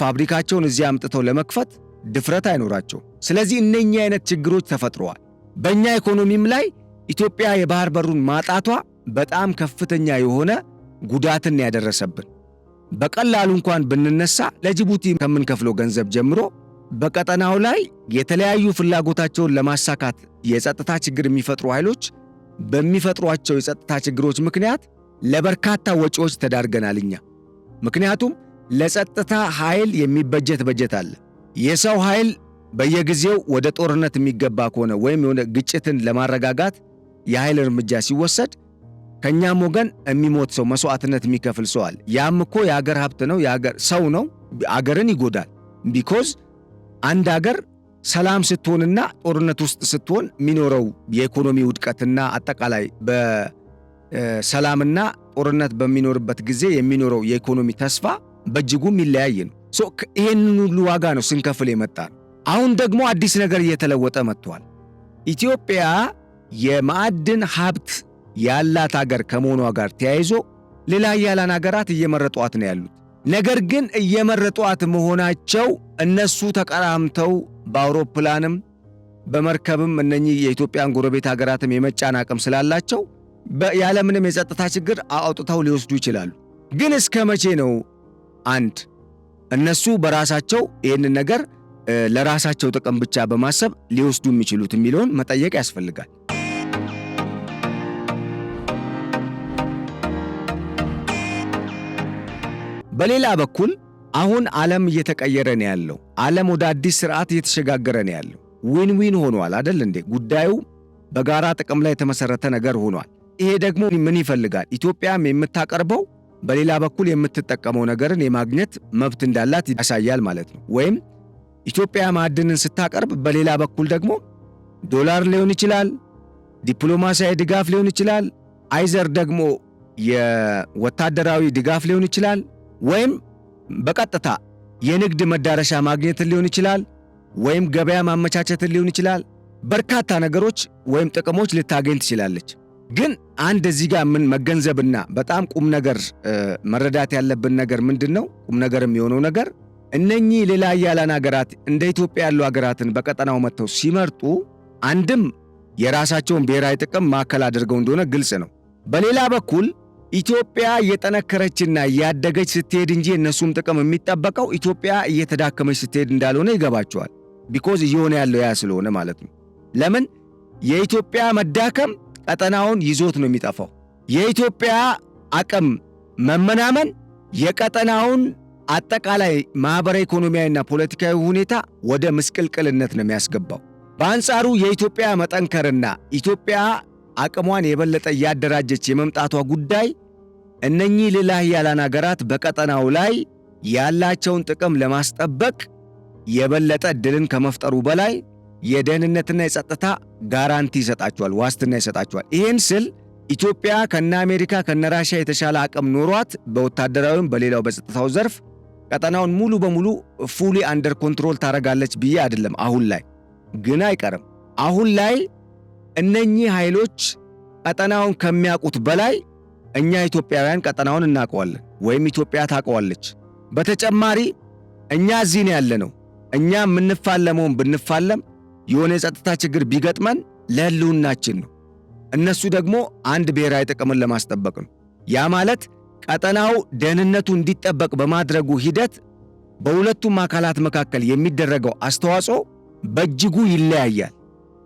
[SPEAKER 1] ፋብሪካቸውን እዚህ አምጥተው ለመክፈት ድፍረት አይኖራቸው። ስለዚህ እነኚህ አይነት ችግሮች ተፈጥረዋል። በእኛ ኢኮኖሚም ላይ ኢትዮጵያ የባህር በሩን ማጣቷ በጣም ከፍተኛ የሆነ ጉዳትን ያደረሰብን። በቀላሉ እንኳን ብንነሳ ለጅቡቲ ከምንከፍለው ገንዘብ ጀምሮ በቀጠናው ላይ የተለያዩ ፍላጎታቸውን ለማሳካት የጸጥታ ችግር የሚፈጥሩ ኃይሎች በሚፈጥሯቸው የጸጥታ ችግሮች ምክንያት ለበርካታ ወጪዎች ተዳርገናል እኛ። ምክንያቱም ለጸጥታ ኃይል የሚበጀት በጀት አለ። የሰው ኃይል በየጊዜው ወደ ጦርነት የሚገባ ከሆነ ወይም የሆነ ግጭትን ለማረጋጋት የኃይል እርምጃ ሲወሰድ ከኛም ወገን የሚሞት ሰው መስዋዕትነት የሚከፍል ሰው አለ። ያም እኮ የአገር ሀብት ነው፣ የአገር ሰው ነው፣ አገርን ይጎዳል። ቢኮዝ አንድ አገር ሰላም ስትሆንና ጦርነት ውስጥ ስትሆን የሚኖረው የኢኮኖሚ ውድቀትና አጠቃላይ በሰላምና ጦርነት በሚኖርበት ጊዜ የሚኖረው የኢኮኖሚ ተስፋ በእጅጉ የሚለያይ ነው። ይሄንን ሁሉ ዋጋ ነው ስንከፍል የመጣ ነው። አሁን ደግሞ አዲስ ነገር እየተለወጠ መጥቷል። ኢትዮጵያ የማዕድን ሀብት ያላት ሀገር ከመሆኗ ጋር ተያይዞ ሌላ ኃያላን ሀገራት እየመረጧት ነው ያሉት። ነገር ግን እየመረጧት መሆናቸው እነሱ ተቀራምተው በአውሮፕላንም በመርከብም እነኚህ የኢትዮጵያን ጎረቤት ሀገራትም የመጫን አቅም ስላላቸው ያለምንም የጸጥታ ችግር አውጥተው ሊወስዱ ይችላሉ። ግን እስከ መቼ ነው አንድ እነሱ በራሳቸው ይህንን ነገር ለራሳቸው ጥቅም ብቻ በማሰብ ሊወስዱ የሚችሉት የሚለውን መጠየቅ ያስፈልጋል። በሌላ በኩል አሁን ዓለም እየተቀየረ ነው ያለው። ዓለም ወደ አዲስ ስርዓት እየተሸጋገረ ነው ያለው። ዊን ዊን ሆኗል አይደል እንዴ? ጉዳዩ በጋራ ጥቅም ላይ የተመሰረተ ነገር ሆኗል። ይሄ ደግሞ ምን ይፈልጋል? ኢትዮጵያም የምታቀርበው በሌላ በኩል የምትጠቀመው ነገርን የማግኘት መብት እንዳላት ያሳያል ማለት ነው። ወይም ኢትዮጵያ ማዕድንን ስታቀርብ በሌላ በኩል ደግሞ ዶላር ሊሆን ይችላል፣ ዲፕሎማሲያዊ ድጋፍ ሊሆን ይችላል፣ አይዘር ደግሞ የወታደራዊ ድጋፍ ሊሆን ይችላል፣ ወይም በቀጥታ የንግድ መዳረሻ ማግኘትን ሊሆን ይችላል፣ ወይም ገበያ ማመቻቸትን ሊሆን ይችላል። በርካታ ነገሮች ወይም ጥቅሞች ልታገኝ ትችላለች። ግን አንድ እዚህ ጋር ምን መገንዘብና በጣም ቁም ነገር መረዳት ያለብን ነገር ምንድነው? ቁም ነገር የሚሆነው ነገር እነኚህ ሌላ ኃያላን ሀገራት እንደ ኢትዮጵያ ያሉ ሀገራትን በቀጠናው መጥተው ሲመርጡ አንድም የራሳቸውን ብሔራዊ ጥቅም ማዕከል አድርገው እንደሆነ ግልጽ ነው። በሌላ በኩል ኢትዮጵያ እየጠነከረችና እያደገች ስትሄድ እንጂ እነሱም ጥቅም የሚጠበቀው ኢትዮጵያ እየተዳከመች ስትሄድ እንዳልሆነ ይገባቸዋል። ቢኮዝ እየሆነ ያለው ያ ስለሆነ ማለት ነው። ለምን የኢትዮጵያ መዳከም ቀጠናውን ይዞት ነው የሚጠፋው። የኢትዮጵያ አቅም መመናመን የቀጠናውን አጠቃላይ ማህበራዊ፣ ኢኮኖሚያዊና ፖለቲካዊ ሁኔታ ወደ ምስቅልቅልነት ነው የሚያስገባው። በአንጻሩ የኢትዮጵያ መጠንከርና ኢትዮጵያ አቅሟን የበለጠ እያደራጀች የመምጣቷ ጉዳይ እነኚህ ሌላ ኃያላን ሀገራት በቀጠናው ላይ ያላቸውን ጥቅም ለማስጠበቅ የበለጠ ድልን ከመፍጠሩ በላይ የደህንነትና የጸጥታ ጋራንቲ ይሰጣቸዋል፣ ዋስትና ይሰጣቸዋል። ይህን ስል ኢትዮጵያ ከነ አሜሪካ ከነ ራሽያ የተሻለ አቅም ኖሯት በወታደራዊም በሌላው በጸጥታው ዘርፍ ቀጠናውን ሙሉ በሙሉ ፉሊ አንደር ኮንትሮል ታረጋለች ብዬ አይደለም። አሁን ላይ ግን አይቀርም። አሁን ላይ እነኚህ ኃይሎች ቀጠናውን ከሚያውቁት በላይ እኛ ኢትዮጵያውያን ቀጠናውን እናውቀዋለን፣ ወይም ኢትዮጵያ ታውቀዋለች። በተጨማሪ እኛ እዚህ ነው ያለነው። እኛ የምንፋለመውን ብንፋለም የሆነ የጸጥታ ችግር ቢገጥመን ለህልውናችን ነው። እነሱ ደግሞ አንድ ብሔራዊ ጥቅምን ለማስጠበቅ ነው። ያ ማለት ቀጠናው ደህንነቱ እንዲጠበቅ በማድረጉ ሂደት በሁለቱም አካላት መካከል የሚደረገው አስተዋጽኦ በእጅጉ ይለያያል።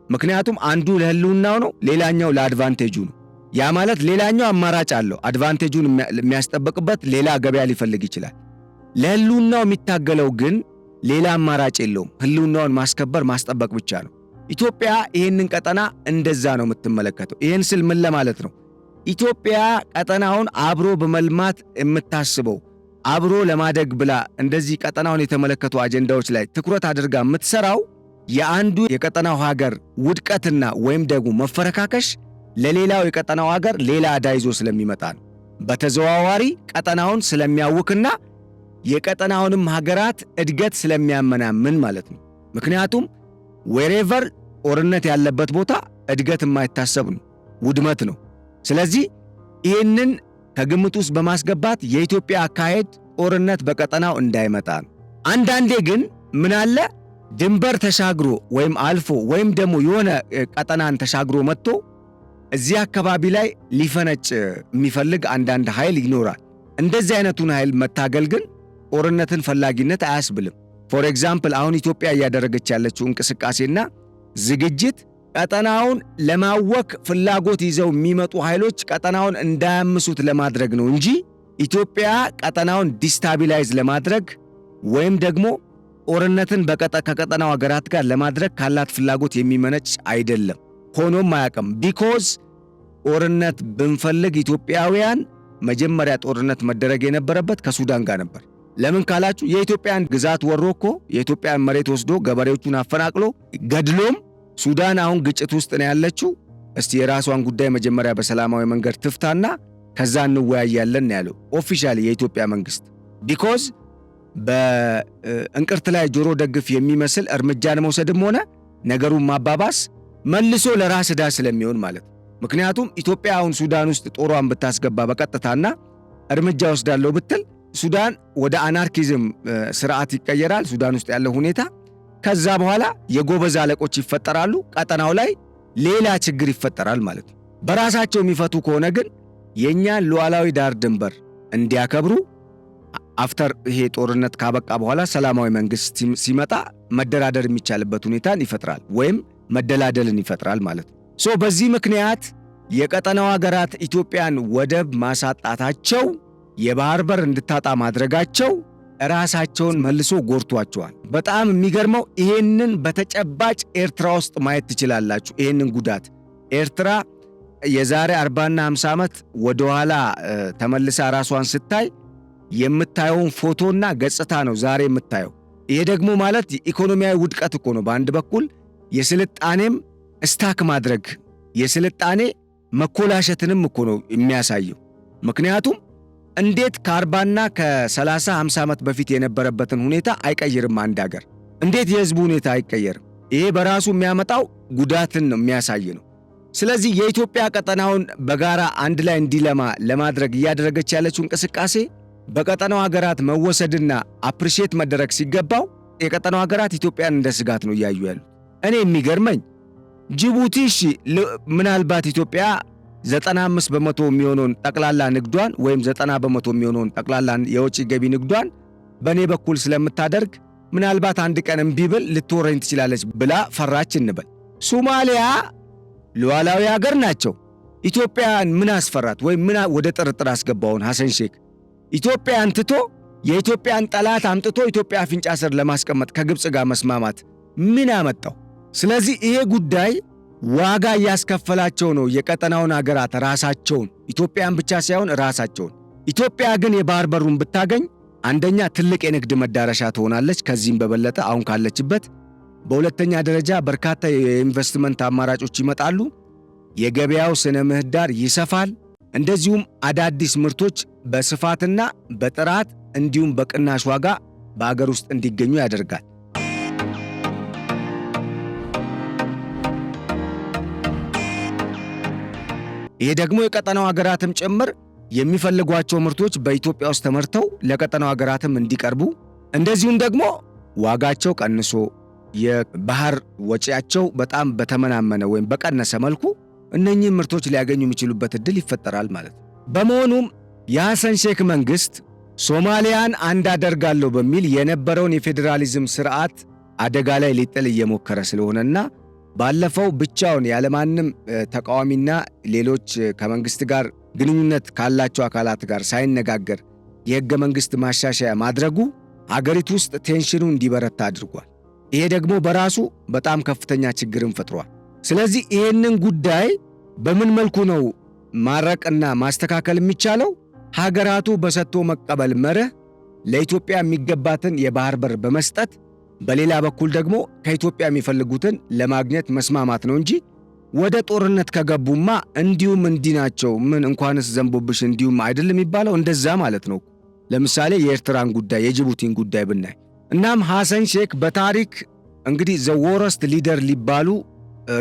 [SPEAKER 1] ምክንያቱም አንዱ ለህልውናው ነው፣ ሌላኛው ለአድቫንቴጁ ነው። ያ ማለት ሌላኛው አማራጭ አለው፣ አድቫንቴጁን የሚያስጠብቅበት ሌላ ገበያ ሊፈልግ ይችላል። ለህልውናው የሚታገለው ግን ሌላ አማራጭ የለውም። ህልውናውን ማስከበር ማስጠበቅ ብቻ ነው። ኢትዮጵያ ይህንን ቀጠና እንደዛ ነው የምትመለከተው። ይህን ስል ምን ለማለት ነው? ኢትዮጵያ ቀጠናውን አብሮ በመልማት የምታስበው አብሮ ለማደግ ብላ እንደዚህ ቀጠናውን የተመለከቱ አጀንዳዎች ላይ ትኩረት አድርጋ የምትሰራው የአንዱ የቀጠናው ሀገር ውድቀትና ወይም ደግሞ መፈረካከሽ ለሌላው የቀጠናው ሀገር ሌላ ዕዳ ይዞ ስለሚመጣ ነው። በተዘዋዋሪ ቀጠናውን ስለሚያውክና የቀጠናውንም ሀገራት እድገት ስለሚያመናምን ማለት ነው። ምክንያቱም ዌሬቨር ጦርነት ያለበት ቦታ እድገት የማይታሰብ ነው፣ ውድመት ነው። ስለዚህ ይህንን ከግምት ውስጥ በማስገባት የኢትዮጵያ አካሄድ ጦርነት በቀጠናው እንዳይመጣ ነው። አንዳንዴ ግን ምን አለ ድንበር ተሻግሮ ወይም አልፎ ወይም ደግሞ የሆነ ቀጠናን ተሻግሮ መጥቶ እዚህ አካባቢ ላይ ሊፈነጭ የሚፈልግ አንዳንድ ኃይል ይኖራል። እንደዚህ አይነቱን ኃይል መታገል ግን ጦርነትን ፈላጊነት አያስብልም። ፎር ኤግዛምፕል አሁን ኢትዮጵያ እያደረገች ያለችው እንቅስቃሴና ዝግጅት ቀጠናውን ለማወክ ፍላጎት ይዘው የሚመጡ ኃይሎች ቀጠናውን እንዳያምሱት ለማድረግ ነው እንጂ ኢትዮጵያ ቀጠናውን ዲስታቢላይዝ ለማድረግ ወይም ደግሞ ጦርነትን ከቀጠናው ሀገራት ጋር ለማድረግ ካላት ፍላጎት የሚመነጭ አይደለም። ሆኖም አያውቅም። ቢኮዝ ጦርነት ብንፈልግ ኢትዮጵያውያን መጀመሪያ ጦርነት መደረግ የነበረበት ከሱዳን ጋር ነበር። ለምን ካላችሁ የኢትዮጵያን ግዛት ወሮ እኮ የኢትዮጵያን መሬት ወስዶ ገበሬዎቹን አፈናቅሎ ገድሎም ሱዳን አሁን ግጭት ውስጥ ነው ያለችው። እስቲ የራሷን ጉዳይ መጀመሪያ በሰላማዊ መንገድ ትፍታና ከዛ እንወያያለን ያለው ኦፊሻሊ የኢትዮጵያ መንግስት። ቢኮዝ በእንቅርት ላይ ጆሮ ደግፍ የሚመስል እርምጃን መውሰድም ሆነ ነገሩን ማባባስ መልሶ ለራስ ዕዳ ስለሚሆን ማለት ነው። ምክንያቱም ኢትዮጵያ አሁን ሱዳን ውስጥ ጦሯን ብታስገባ በቀጥታና እርምጃ ወስዳለሁ ብትል ሱዳን ወደ አናርኪዝም ስርዓት ይቀየራል፣ ሱዳን ውስጥ ያለው ሁኔታ። ከዛ በኋላ የጎበዝ አለቆች ይፈጠራሉ፣ ቀጠናው ላይ ሌላ ችግር ይፈጠራል ማለት ነው። በራሳቸው የሚፈቱ ከሆነ ግን የእኛን ሉዓላዊ ዳር ድንበር እንዲያከብሩ አፍተር ይሄ ጦርነት ካበቃ በኋላ ሰላማዊ መንግስት ሲመጣ መደራደር የሚቻልበት ሁኔታን ይፈጥራል ወይም መደላደልን ይፈጥራል ማለት ነው። በዚህ ምክንያት የቀጠናው ሀገራት ኢትዮጵያን ወደብ ማሳጣታቸው የባህር በር እንድታጣ ማድረጋቸው ራሳቸውን መልሶ ጎርቷቸዋል። በጣም የሚገርመው ይሄንን በተጨባጭ ኤርትራ ውስጥ ማየት ትችላላችሁ። ይሄንን ጉዳት ኤርትራ የዛሬ 40 እና 50 ዓመት ወደ ኋላ ተመልሳ ራሷን ስታይ የምታየውን ፎቶና ገጽታ ነው ዛሬ የምታየው። ይሄ ደግሞ ማለት የኢኮኖሚያዊ ውድቀት እኮ ነው። በአንድ በኩል የስልጣኔም እስታክ ማድረግ የስልጣኔ መኮላሸትንም እኮ ነው የሚያሳየው። ምክንያቱም እንዴት ከ40 እና ከ30 50 ዓመት በፊት የነበረበትን ሁኔታ አይቀይርም አንድ ሀገር? እንዴት የህዝቡ ሁኔታ አይቀየርም? ይሄ በራሱ የሚያመጣው ጉዳትን ነው የሚያሳይ ነው። ስለዚህ የኢትዮጵያ ቀጠናውን በጋራ አንድ ላይ እንዲለማ ለማድረግ እያደረገች ያለችው እንቅስቃሴ በቀጠናው ሀገራት መወሰድና አፕሪሼት መደረግ ሲገባው የቀጠናው ሀገራት ኢትዮጵያን እንደ ስጋት ነው እያዩ ያሉት። እኔ የሚገርመኝ ጅቡቲ ምናልባት ኢትዮጵያ 95 በመቶ የሚሆነውን ጠቅላላ ንግዷን ወይም 90 በመቶ የሚሆነውን ጠቅላላ የውጭ ገቢ ንግዷን በእኔ በኩል ስለምታደርግ ምናልባት አንድ ቀን እምቢ ብል ልትወረኝ ትችላለች ብላ ፈራች እንበል። ሶማሊያ ሉዓላዊ ሀገር ናቸው። ኢትዮጵያን ምን አስፈራት ወይም ምን ወደ ጥርጥር አስገባውን? ሐሰን ሼክ ኢትዮጵያን ትቶ የኢትዮጵያን ጠላት አምጥቶ ኢትዮጵያ አፍንጫ ስር ለማስቀመጥ ከግብፅ ጋር መስማማት ምን አመጣው? ስለዚህ ይሄ ጉዳይ ዋጋ እያስከፈላቸው ነው የቀጠናውን ሀገራት ራሳቸውን፣ ኢትዮጵያን ብቻ ሳይሆን ራሳቸውን። ኢትዮጵያ ግን የባህር በሩን ብታገኝ አንደኛ ትልቅ የንግድ መዳረሻ ትሆናለች ከዚህም በበለጠ አሁን ካለችበት። በሁለተኛ ደረጃ በርካታ የኢንቨስትመንት አማራጮች ይመጣሉ። የገበያው ስነ ምህዳር ይሰፋል። እንደዚሁም አዳዲስ ምርቶች በስፋትና በጥራት እንዲሁም በቅናሽ ዋጋ በአገር ውስጥ እንዲገኙ ያደርጋል። ይሄ ደግሞ የቀጠናው ሀገራትም ጭምር የሚፈልጓቸው ምርቶች በኢትዮጵያ ውስጥ ተመርተው ለቀጠናው ሀገራትም እንዲቀርቡ፣ እንደዚሁም ደግሞ ዋጋቸው ቀንሶ የባህር ወጪያቸው በጣም በተመናመነ ወይም በቀነሰ መልኩ እነኚህ ምርቶች ሊያገኙ የሚችሉበት ዕድል ይፈጠራል ማለት ነው። በመሆኑም የሐሰን ሼክ መንግስት ሶማሊያን አንድ አደርጋለሁ በሚል የነበረውን የፌዴራሊዝም ስርዓት አደጋ ላይ ሊጥል እየሞከረ ስለሆነና ባለፈው ብቻውን ያለማንም ተቃዋሚና ሌሎች ከመንግስት ጋር ግንኙነት ካላቸው አካላት ጋር ሳይነጋገር የሕገ መንግሥት ማሻሻያ ማድረጉ አገሪቱ ውስጥ ቴንሽኑ እንዲበረታ አድርጓል። ይሄ ደግሞ በራሱ በጣም ከፍተኛ ችግርን ፈጥሯል። ስለዚህ ይህንን ጉዳይ በምን መልኩ ነው ማረቅና ማስተካከል የሚቻለው ሀገራቱ በሰጥቶ መቀበል መርህ ለኢትዮጵያ የሚገባትን የባህር በር በመስጠት በሌላ በኩል ደግሞ ከኢትዮጵያ የሚፈልጉትን ለማግኘት መስማማት ነው እንጂ ወደ ጦርነት ከገቡማ እንዲሁም እንዲህ ናቸው፣ ምን እንኳንስ ዘንቦብሽ እንዲሁም አይደል የሚባለው፣ እንደዛ ማለት ነው። ለምሳሌ የኤርትራን ጉዳይ የጅቡቲን ጉዳይ ብናይ እናም ሐሰን ሼክ በታሪክ እንግዲህ ዘ ወረስት ሊደር ሊባሉ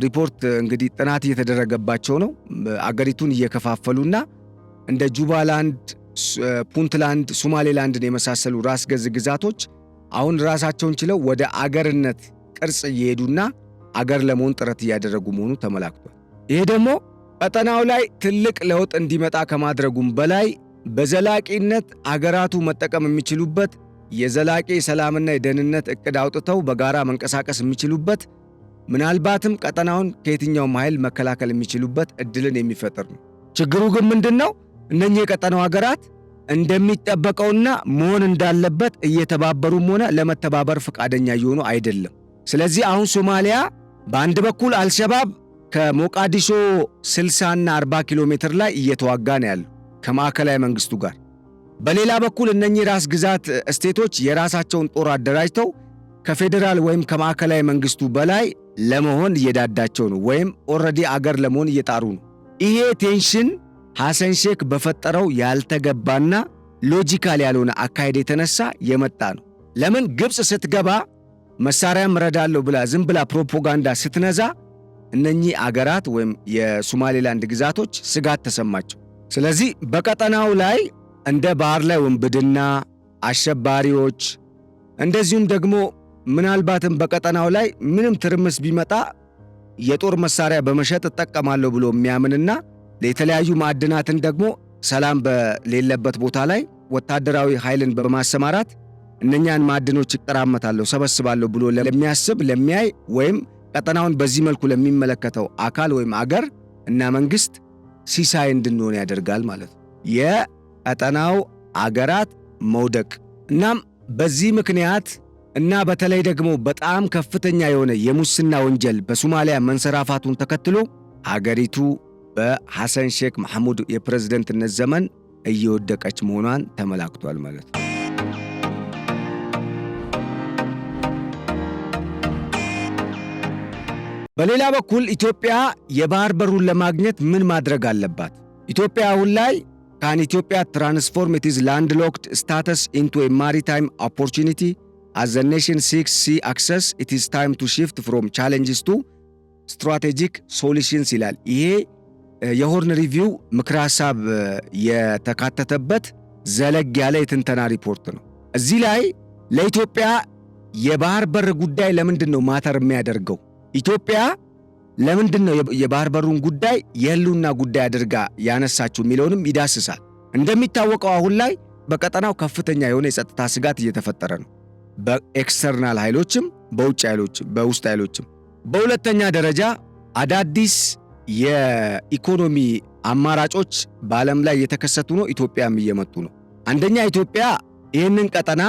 [SPEAKER 1] ሪፖርት እንግዲህ ጥናት እየተደረገባቸው ነው። አገሪቱን እየከፋፈሉና እንደ ጁባላንድ፣ ፑንትላንድ፣ ሶማሌላንድን የመሳሰሉ ራስ ገዝ ግዛቶች አሁን ራሳቸውን ችለው ወደ አገርነት ቅርጽ እየሄዱና አገር ለመሆን ጥረት እያደረጉ መሆኑ ተመላክቷል። ይሄ ደግሞ ቀጠናው ላይ ትልቅ ለውጥ እንዲመጣ ከማድረጉም በላይ በዘላቂነት አገራቱ መጠቀም የሚችሉበት የዘላቂ ሰላምና የደህንነት ዕቅድ አውጥተው በጋራ መንቀሳቀስ የሚችሉበት ምናልባትም ቀጠናውን ከየትኛውም ኃይል መከላከል የሚችሉበት ዕድልን የሚፈጥር ነው። ችግሩ ግን ምንድነው? እነኚህ የቀጠናው ሀገራት እንደሚጠበቀውና መሆን እንዳለበት እየተባበሩም ሆነ ለመተባበር ፈቃደኛ እየሆኑ አይደለም። ስለዚህ አሁን ሶማሊያ በአንድ በኩል አልሸባብ ከሞቃዲሾ 60 እና 40 ኪሎ ሜትር ላይ እየተዋጋ ነው ያለው ከማዕከላዊ መንግስቱ ጋር። በሌላ በኩል እነኚህ ራስ ግዛት ስቴቶች የራሳቸውን ጦር አደራጅተው ከፌዴራል ወይም ከማዕከላዊ መንግስቱ በላይ ለመሆን እየዳዳቸው ነው፣ ወይም ኦልሬዲ አገር ለመሆን እየጣሩ ነው። ይሄ ቴንሽን ሐሰን ሼክ በፈጠረው ያልተገባና ሎጂካል ያልሆነ አካሄድ የተነሳ የመጣ ነው። ለምን ግብፅ ስትገባ መሳሪያም ረዳለሁ ብላ ዝም ብላ ፕሮፓጋንዳ ስትነዛ እነኚህ አገራት ወይም የሶማሌላንድ ግዛቶች ስጋት ተሰማቸው። ስለዚህ በቀጠናው ላይ እንደ ባህር ላይ ወንብድና፣ አሸባሪዎች እንደዚሁም ደግሞ ምናልባትም በቀጠናው ላይ ምንም ትርምስ ቢመጣ የጦር መሳሪያ በመሸጥ እጠቀማለሁ ብሎ የሚያምንና ለተለያዩ ማዕድናትን ደግሞ ሰላም በሌለበት ቦታ ላይ ወታደራዊ ኃይልን በማሰማራት እነኛን ማዕድኖች እቀራመታለሁ ሰበስባለሁ ብሎ ለሚያስብ ለሚያይ ወይም ቀጠናውን በዚህ መልኩ ለሚመለከተው አካል ወይም አገር እና መንግስት ሲሳይ እንድንሆን ያደርጋል ማለት ነው። የቀጠናው አገራት መውደቅ እናም በዚህ ምክንያት እና በተለይ ደግሞ በጣም ከፍተኛ የሆነ የሙስና ወንጀል በሶማሊያ መንሰራፋቱን ተከትሎ አገሪቱ በሐሰን ሼክ መሐሙድ የፕሬዝደንትነት ዘመን እየወደቀች መሆኗን ተመላክቷል ማለት ነው። በሌላ በኩል ኢትዮጵያ የባህር በሩን ለማግኘት ምን ማድረግ አለባት? ኢትዮጵያ አሁን ላይ ካን ኢትዮጵያ ትራንስፎርም ኢትስ ላንድሎክድ ስታተስ ኢንቱ ኤ ማሪታይም ኦፖርቹኒቲ as the nation seeks sea access it is time to shift from challenges to strategic solutions ይላል። ይሄ የሆርን ሪቪው ምክረ ሐሳብ የተካተተበት ዘለግ ያለ የትንተና ሪፖርት ነው። እዚህ ላይ ለኢትዮጵያ የባህር በር ጉዳይ ለምንድን ነው ማተር የሚያደርገው? ኢትዮጵያ ለምንድን ነው የባህር በሩን ጉዳይ የህልውና ጉዳይ አድርጋ ያነሳችው የሚለውንም ይዳስሳል። እንደሚታወቀው አሁን ላይ በቀጠናው ከፍተኛ የሆነ የጸጥታ ስጋት እየተፈጠረ ነው። በኤክስተርናል ኃይሎችም በውጭ ኃይሎችም በውስጥ ኃይሎችም። በሁለተኛ ደረጃ አዳዲስ የኢኮኖሚ አማራጮች በዓለም ላይ የተከሰቱ ነው፣ ኢትዮጵያም እየመጡ ነው። አንደኛ ኢትዮጵያ ይህንን ቀጠና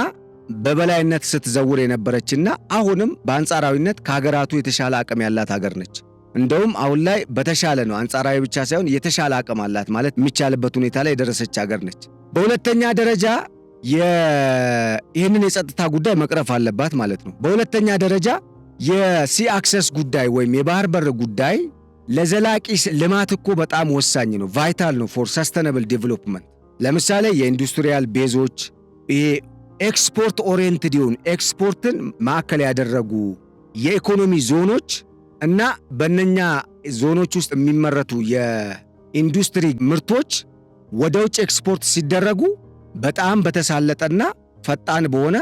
[SPEAKER 1] በበላይነት ስትዘውር የነበረችና አሁንም በአንጻራዊነት ከሀገራቱ የተሻለ አቅም ያላት ሀገር ነች። እንደውም አሁን ላይ በተሻለ ነው፣ አንጻራዊ ብቻ ሳይሆን የተሻለ አቅም አላት ማለት የሚቻልበት ሁኔታ ላይ የደረሰች ሀገር ነች። በሁለተኛ ደረጃ ይህንን የጸጥታ ጉዳይ መቅረፍ አለባት ማለት ነው። በሁለተኛ ደረጃ የሲ አክሰስ ጉዳይ ወይም የባህር በር ጉዳይ ለዘላቂ ልማት እኮ በጣም ወሳኝ ነው፣ ቫይታል ነው ፎር ሰስተነብል ዴቨሎፕመንት። ለምሳሌ የኢንዱስትሪያል ቤዞች፣ ይሄ ኤክስፖርት ኦሪየንትድ የሆኑ ኤክስፖርትን ማዕከል ያደረጉ የኢኮኖሚ ዞኖች እና በእነኛ ዞኖች ውስጥ የሚመረቱ የኢንዱስትሪ ምርቶች ወደ ውጭ ኤክስፖርት ሲደረጉ በጣም በተሳለጠና ፈጣን በሆነ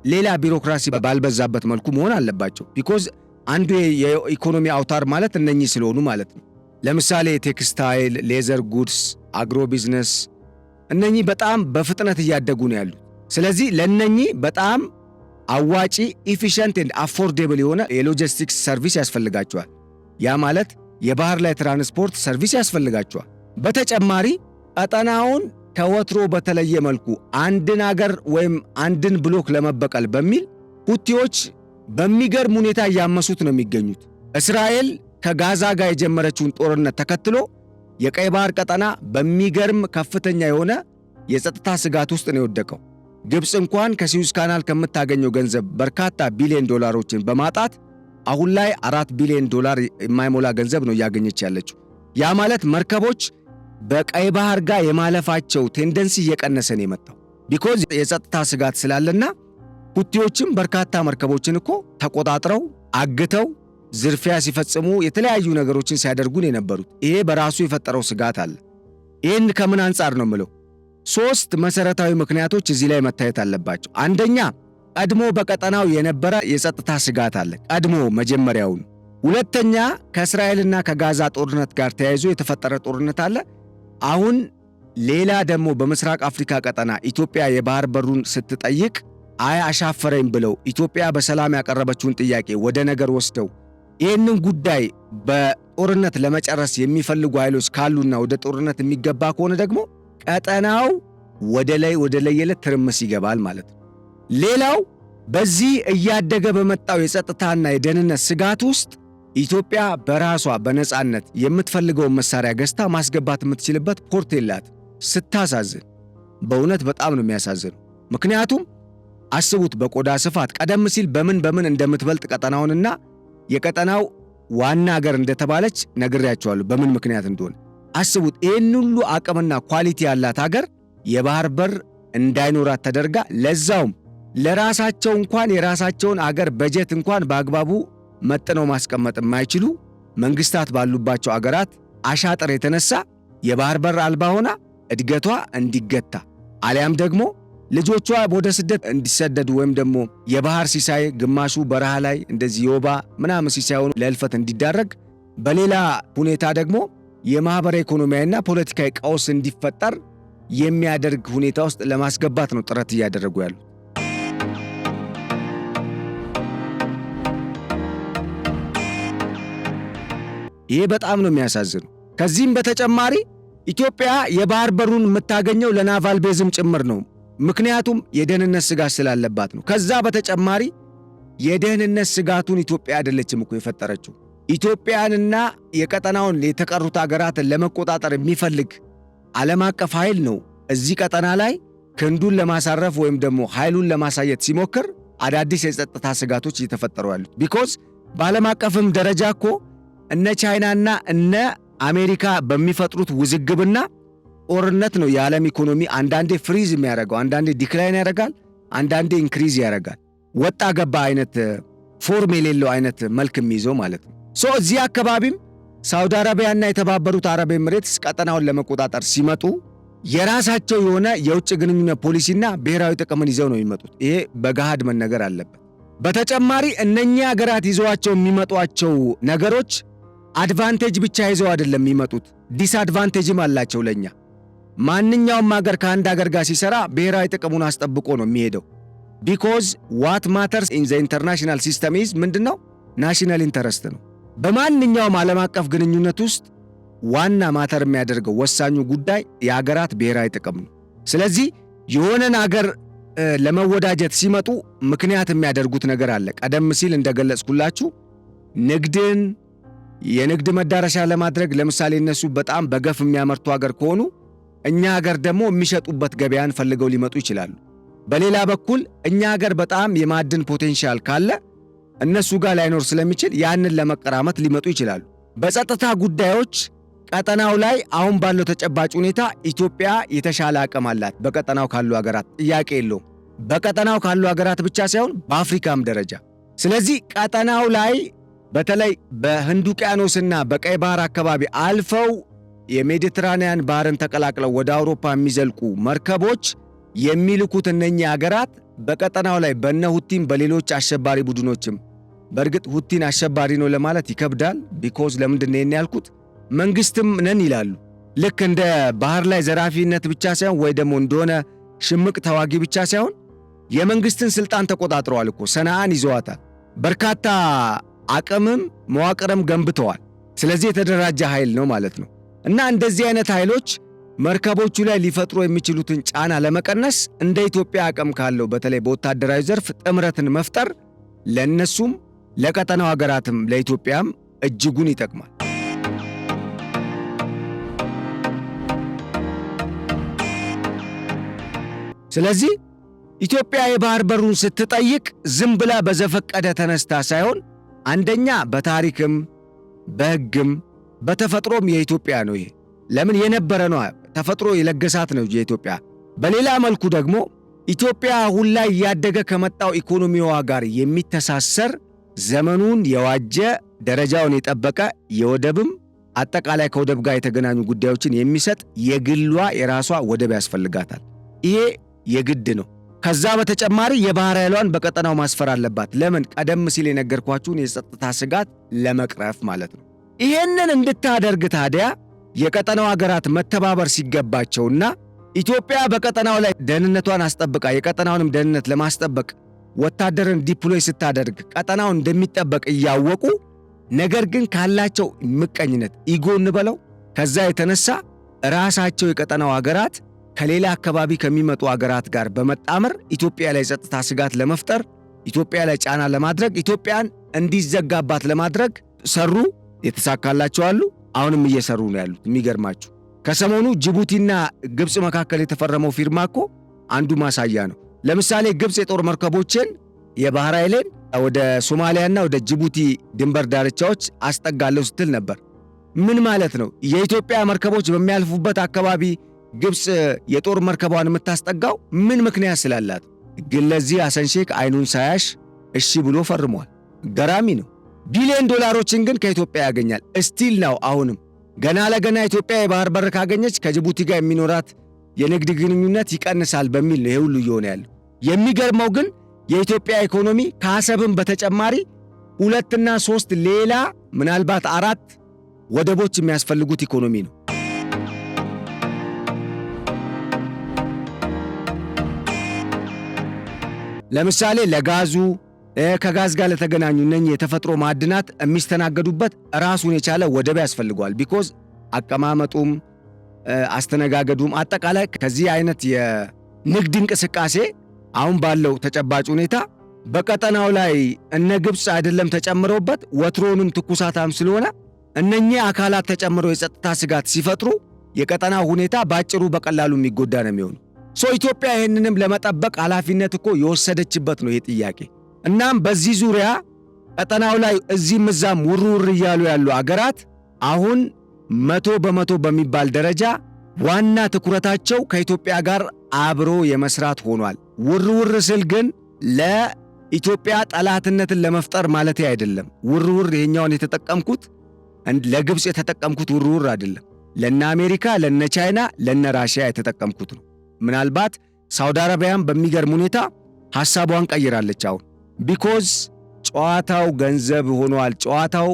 [SPEAKER 1] ሌላ ቢሮክራሲ ባልበዛበት መልኩ መሆን አለባቸው። ቢኮዝ አንዱ የኢኮኖሚ አውታር ማለት እነኚህ ስለሆኑ ማለት ነው። ለምሳሌ ቴክስታይል፣ ሌዘር ጉድስ፣ አግሮ ቢዝነስ እነኚህ በጣም በፍጥነት እያደጉ ነው ያሉት። ስለዚህ ለእነኚህ በጣም አዋጪ ኢፊሽንት ኤንድ አፎርዴብል የሆነ የሎጂስቲክስ ሰርቪስ ያስፈልጋቸዋል። ያ ማለት የባህር ላይ ትራንስፖርት ሰርቪስ ያስፈልጋቸዋል። በተጨማሪ ቀጠናውን ከወትሮ በተለየ መልኩ አንድን አገር ወይም አንድን ብሎክ ለመበቀል በሚል ሁቲዎች በሚገርም ሁኔታ እያመሱት ነው የሚገኙት። እስራኤል ከጋዛ ጋር የጀመረችውን ጦርነት ተከትሎ የቀይ ባህር ቀጠና በሚገርም ከፍተኛ የሆነ የጸጥታ ስጋት ውስጥ ነው የወደቀው። ግብፅ እንኳን ከስዊዝ ካናል ከምታገኘው ገንዘብ በርካታ ቢሊዮን ዶላሮችን በማጣት አሁን ላይ $4 ቢሊዮን የማይሞላ ገንዘብ ነው እያገኘች ያለችው። ያ ማለት መርከቦች በቀይ ባህር ጋር የማለፋቸው ቴንደንሲ እየቀነሰ ነው የመጣው። ቢኮዝ የጸጥታ ስጋት ስላለና ሁቲዎችም በርካታ መርከቦችን እኮ ተቆጣጥረው አግተው ዝርፊያ ሲፈጽሙ የተለያዩ ነገሮችን ሲያደርጉ ነው የነበሩት። ይሄ በራሱ የፈጠረው ስጋት አለ። ይህን ከምን አንጻር ነው የምለው? 3 መሰረታዊ ምክንያቶች እዚህ ላይ መታየት አለባቸው። አንደኛ ቀድሞ በቀጠናው የነበረ የጸጥታ ስጋት አለ፣ ቀድሞ መጀመሪያውን። ሁለተኛ ከእስራኤልና ከጋዛ ጦርነት ጋር ተያይዞ የተፈጠረ ጦርነት አለ። አሁን ሌላ ደግሞ በምስራቅ አፍሪካ ቀጠና ኢትዮጵያ የባህር በሩን ስትጠይቅ አሻፈረኝ ብለው ኢትዮጵያ በሰላም ያቀረበችውን ጥያቄ ወደ ነገር ወስደው ይህንን ጉዳይ በጦርነት ለመጨረስ የሚፈልጉ ኃይሎች ካሉና ወደ ጦርነት የሚገባ ከሆነ ደግሞ ቀጠናው ወደ ለየለት ትርምስ ይገባል ማለት ነው። ሌላው በዚህ እያደገ በመጣው የጸጥታና የደህንነት ስጋት ውስጥ ኢትዮጵያ በራሷ በነጻነት የምትፈልገውን መሳሪያ ገዝታ ማስገባት የምትችልበት ፖርት የላት። ስታሳዝን፣ በእውነት በጣም ነው የሚያሳዝነው። ምክንያቱም አስቡት፣ በቆዳ ስፋት ቀደም ሲል በምን እንደምትበልጥ ቀጠናውንና የቀጠናው ዋና ሀገር እንደተባለች ነግሬያቸዋለሁ፣ በምን ምክንያት እንደሆነ አስቡት። ይህን ሁሉ አቅምና ኳሊቲ ያላት ሀገር የባህር በር እንዳይኖራት ተደርጋ፣ ለዛውም ለራሳቸው እንኳን የራሳቸውን አገር በጀት እንኳን በአግባቡ መጥነው ማስቀመጥ የማይችሉ መንግስታት ባሉባቸው አገራት አሻጥር የተነሳ የባህር በር አልባ ሆና እድገቷ እንዲገታ አሊያም ደግሞ ልጆቿ ወደ ስደት እንዲሰደዱ ወይም ደግሞ የባህር ሲሳይ ግማሹ በረሃ ላይ እንደዚህ የወባ ምናምን ሲሳይ ሆኖ ለእልፈት እንዲዳረግ፣ በሌላ ሁኔታ ደግሞ የማህበራዊ ኢኮኖሚያዊና ፖለቲካዊ ቀውስ እንዲፈጠር የሚያደርግ ሁኔታ ውስጥ ለማስገባት ነው ጥረት እያደረጉ ያሉት። ይሄ በጣም ነው የሚያሳዝነው። ከዚህም በተጨማሪ ኢትዮጵያ የባህር በሩን የምታገኘው ለናቫል ቤዝም ጭምር ነው። ምክንያቱም የደህንነት ስጋት ስላለባት ነው። ከዛ በተጨማሪ የደህንነት ስጋቱን ኢትዮጵያ አይደለችም እኮ የፈጠረችው። ኢትዮጵያንና የቀጠናውን የተቀሩት አገራትን ለመቆጣጠር የሚፈልግ ዓለም አቀፍ ኃይል ነው እዚህ ቀጠና ላይ ክንዱን ለማሳረፍ ወይም ደግሞ ኃይሉን ለማሳየት ሲሞክር አዳዲስ የጸጥታ ስጋቶች እየተፈጠሩ ያሉት። ቢኮዝ በዓለም አቀፍም ደረጃ እኮ እነ ቻይናና እነ አሜሪካ በሚፈጥሩት ውዝግብና ጦርነት ነው የዓለም ኢኮኖሚ አንዳንዴ ፍሪዝ የሚያደርገው፣ አንዳንዴ ዲክላይን ያደርጋል፣ አንዳንዴ ኢንክሪዝ ያደርጋል። ወጣ ገባ አይነት ፎርም የሌለው አይነት መልክ የሚይዘው ማለት ነው። እዚህ አካባቢም ሳውዲ አረቢያና የተባበሩት አረብ ኤምሬትስ ቀጠናውን ለመቆጣጠር ሲመጡ የራሳቸው የሆነ የውጭ ግንኙነት ፖሊሲና ብሔራዊ ጥቅምን ይዘው ነው የሚመጡት። ይሄ በገሃድ መነገር አለበት። በተጨማሪ እነኚህ ሀገራት ይዘዋቸው የሚመጧቸው ነገሮች አድቫንቴጅ ብቻ ይዘው አይደለም የሚመጡት፣ ዲስአድቫንቴጅም አላቸው ለኛ። ማንኛውም ሀገር ከአንድ ሀገር ጋር ሲሰራ ብሔራዊ ጥቅሙን አስጠብቆ ነው የሚሄደው። ቢኮዝ ዋት ማተርስ ኢን ዘ ኢንተርናሽናል ሲስተም ኢዝ ምንድነው? ናሽናል ኢንተረስት ነው። በማንኛውም ዓለም አቀፍ ግንኙነት ውስጥ ዋና ማተር የሚያደርገው ወሳኙ ጉዳይ የሀገራት ብሔራዊ ጥቅም ነው። ስለዚህ የሆነን አገር ለመወዳጀት ሲመጡ ምክንያት የሚያደርጉት ነገር አለ። ቀደም ሲል እንደገለጽኩላችሁ ንግድን የንግድ መዳረሻ ለማድረግ ለምሳሌ እነሱ በጣም በገፍ የሚያመርቱ ሀገር ከሆኑ እኛ ሀገር ደግሞ የሚሸጡበት ገበያን ፈልገው ሊመጡ ይችላሉ። በሌላ በኩል እኛ ሀገር በጣም የማዕድን ፖቴንሻል ካለ እነሱ ጋር ላይኖር ስለሚችል ያንን ለመቀራመት ሊመጡ ይችላሉ። በጸጥታ ጉዳዮች ቀጠናው ላይ አሁን ባለው ተጨባጭ ሁኔታ ኢትዮጵያ የተሻለ አቅም አላት በቀጠናው ካሉ ሀገራት፣ ጥያቄ የለውም። በቀጠናው ካሉ ሀገራት ብቻ ሳይሆን በአፍሪካም ደረጃ። ስለዚህ ቀጠናው ላይ በተለይ በህንድ ውቅያኖስና በቀይ ባህር አካባቢ አልፈው የሜዲትራኒያን ባህርን ተቀላቅለው ወደ አውሮፓ የሚዘልቁ መርከቦች የሚልኩት እነኚህ ሀገራት በቀጠናው ላይ በነ ሁቲም በሌሎች አሸባሪ ቡድኖችም፣ በእርግጥ ሁቲን አሸባሪ ነው ለማለት ይከብዳል። ቢኮዝ ለምንድን ነው ያልኩት? መንግስትም ነን ይላሉ። ልክ እንደ ባህር ላይ ዘራፊነት ብቻ ሳይሆን ወይ ደግሞ እንደሆነ ሽምቅ ተዋጊ ብቻ ሳይሆን የመንግስትን ስልጣን ተቆጣጥረዋል እኮ። ሰናአን ይዘዋታል። በርካታ አቅምም መዋቅርም ገንብተዋል። ስለዚህ የተደራጀ ኃይል ነው ማለት ነው። እና እንደዚህ አይነት ኃይሎች መርከቦቹ ላይ ሊፈጥሩ የሚችሉትን ጫና ለመቀነስ እንደ ኢትዮጵያ አቅም ካለው በተለይ በወታደራዊ ዘርፍ ጥምረትን መፍጠር ለነሱም ለቀጠናው ሀገራትም ለኢትዮጵያም እጅጉን ይጠቅማል። ስለዚህ ኢትዮጵያ የባህር በሩን ስትጠይቅ ዝም ብላ በዘፈቀደ ተነስታ ሳይሆን አንደኛ በታሪክም በሕግም በተፈጥሮም የኢትዮጵያ ነው። ይሄ ለምን የነበረ ነው፣ ተፈጥሮ የለገሳት ነው የኢትዮጵያ። በሌላ መልኩ ደግሞ ኢትዮጵያ አሁን ላይ እያደገ ከመጣው ኢኮኖሚዋ ጋር የሚተሳሰር ዘመኑን የዋጀ ደረጃውን የጠበቀ የወደብም አጠቃላይ ከወደብ ጋር የተገናኙ ጉዳዮችን የሚሰጥ የግሏ የራሷ ወደብ ያስፈልጋታል። ይሄ የግድ ነው። ከዛ በተጨማሪ የባህር ኃይሏን በቀጠናው ማስፈር አለባት። ለምን? ቀደም ሲል የነገርኳችሁን የጸጥታ ስጋት ለመቅረፍ ማለት ነው። ይሄንን እንድታደርግ ታዲያ የቀጠናው ሀገራት መተባበር ሲገባቸውና ኢትዮጵያ በቀጠናው ላይ ደህንነቷን አስጠብቃ የቀጠናውንም ደህንነት ለማስጠበቅ ወታደርን ዲፕሎይ ስታደርግ ቀጠናውን እንደሚጠበቅ እያወቁ ነገር ግን ካላቸው ምቀኝነት ኢጎ እንበለው ከዛ የተነሳ ራሳቸው የቀጠናው ሀገራት ከሌላ አካባቢ ከሚመጡ ሀገራት ጋር በመጣመር ኢትዮጵያ ላይ ጸጥታ ስጋት ለመፍጠር፣ ኢትዮጵያ ላይ ጫና ለማድረግ፣ ኢትዮጵያን እንዲዘጋባት ለማድረግ ሰሩ። የተሳካላቸው አሉ። አሁንም እየሰሩ ነው ያሉት። የሚገርማችሁ ከሰሞኑ ጅቡቲና ግብፅ መካከል የተፈረመው ፊርማ እኮ አንዱ ማሳያ ነው። ለምሳሌ ግብፅ የጦር መርከቦችን የባህር ኃይልን ወደ ሶማሊያና ወደ ጅቡቲ ድንበር ዳርቻዎች አስጠጋለሁ ስትል ነበር። ምን ማለት ነው? የኢትዮጵያ መርከቦች በሚያልፉበት አካባቢ ግብፅ የጦር መርከቧን የምታስጠጋው ምን ምክንያት ስላላት? ግን ለዚህ ሐሰን ሼክ አይኑን ሳያሽ እሺ ብሎ ፈርሟል። ገራሚ ነው። ቢሊዮን ዶላሮችን ግን ከኢትዮጵያ ያገኛል። እስቲል ነው አሁንም ገና ለገና ኢትዮጵያ የባህር በር ካገኘች ከጅቡቲ ጋር የሚኖራት የንግድ ግንኙነት ይቀንሳል በሚል ነው ይሄ ሁሉ እየሆነ ያለው። የሚገርመው ግን የኢትዮጵያ ኢኮኖሚ ከአሰብም በተጨማሪ 2 እና 3 ሌላ ምናልባት 4 ወደቦች የሚያስፈልጉት ኢኮኖሚ ነው። ለምሳሌ ለጋዙ ከጋዝ ጋር ለተገናኙ እነኚህ የተፈጥሮ ማዕድናት የሚስተናገዱበት ራሱን የቻለ ወደብ ያስፈልገዋል። ቢኮዝ አቀማመጡም አስተነጋገዱም አጠቃላይ ከዚህ አይነት የንግድ እንቅስቃሴ አሁን ባለው ተጨባጭ ሁኔታ በቀጠናው ላይ እነ ግብፅ አይደለም ተጨምረውበት ወትሮንም ትኩሳታም ስለሆነ እነኚህ አካላት ተጨምረው የጸጥታ ስጋት ሲፈጥሩ የቀጠናው ሁኔታ ባጭሩ በቀላሉ የሚጎዳ ነው የሚሆነው። ኢትዮጵያ ይህንንም ለመጠበቅ ኃላፊነት እኮ የወሰደችበት ነው ይህ ጥያቄ። እናም በዚህ ዙሪያ ቀጠናው ላይ እዚህም እዛም ውርውር እያሉ ያሉ አገራት አሁን 100% በሚባል ደረጃ ዋና ትኩረታቸው ከኢትዮጵያ ጋር አብሮ የመስራት ሆኗል። ውርውር ስል ግን ለኢትዮጵያ ጠላትነትን ለመፍጠር ማለት አይደለም። ውርውር ይሄኛውን የተጠቀምኩት ለግብፅ የተጠቀምኩት ውርውር አይደለም። ለነ አሜሪካ፣ ለነ ቻይና፣ ለነ ራሽያ የተጠቀምኩት ነው። ምናልባት ሳውዲ አረቢያም በሚገርም ሁኔታ ሐሳቧን ቀይራለች አሁን። ቢኮዝ ጨዋታው ገንዘብ ሆኗል፣ ጨዋታው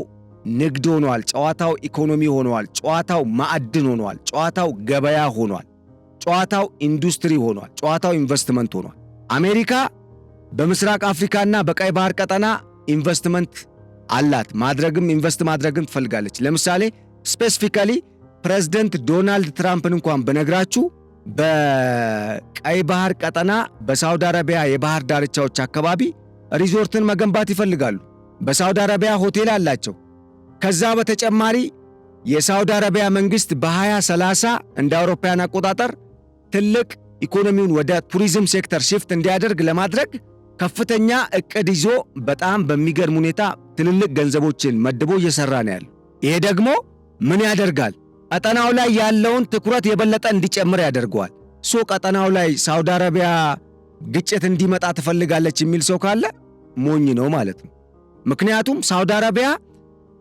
[SPEAKER 1] ንግድ ሆኗል፣ ጨዋታው ኢኮኖሚ ሆኗል፣ ጨዋታው ማዕድን ሆኗል፣ ጨዋታው ገበያ ሆኗል፣ ጨዋታው ኢንዱስትሪ ሆኗል፣ ጨዋታው ኢንቨስትመንት ሆኗል። አሜሪካ በምስራቅ አፍሪካና በቀይ ባህር ቀጠና ኢንቨስትመንት አላት፣ ኢንቨስት ማድረግም ትፈልጋለች። ለምሳሌ ስፔሲፊካሊ ፕሬዝደንት ዶናልድ ትራምፕን እንኳን በነግራችሁ በቀይ ባህር ቀጠና በሳውዲ አረቢያ የባህር ዳርቻዎች አካባቢ ሪዞርትን መገንባት ይፈልጋሉ። በሳውዲ አረቢያ ሆቴል አላቸው። ከዛ በተጨማሪ የሳውዲ አረቢያ መንግስት በ2030 እንደ አውሮፓውያን አቆጣጠር ትልቅ ኢኮኖሚውን ወደ ቱሪዝም ሴክተር ሽፍት እንዲያደርግ ለማድረግ ከፍተኛ እቅድ ይዞ በጣም በሚገርም ሁኔታ ትልልቅ ገንዘቦችን መድቦ እየሰራ ነው ያለው። ይሄ ደግሞ ምን ያደርጋል? ቀጠናው ላይ ያለውን ትኩረት የበለጠ እንዲጨምር ያደርገዋል። ቀጠናው ላይ ሳውዲ አረቢያ ግጭት እንዲመጣ ትፈልጋለች የሚል ሰው ካለ ሞኝ ነው ማለት ነው። ምክንያቱም ሳውዲ አረቢያ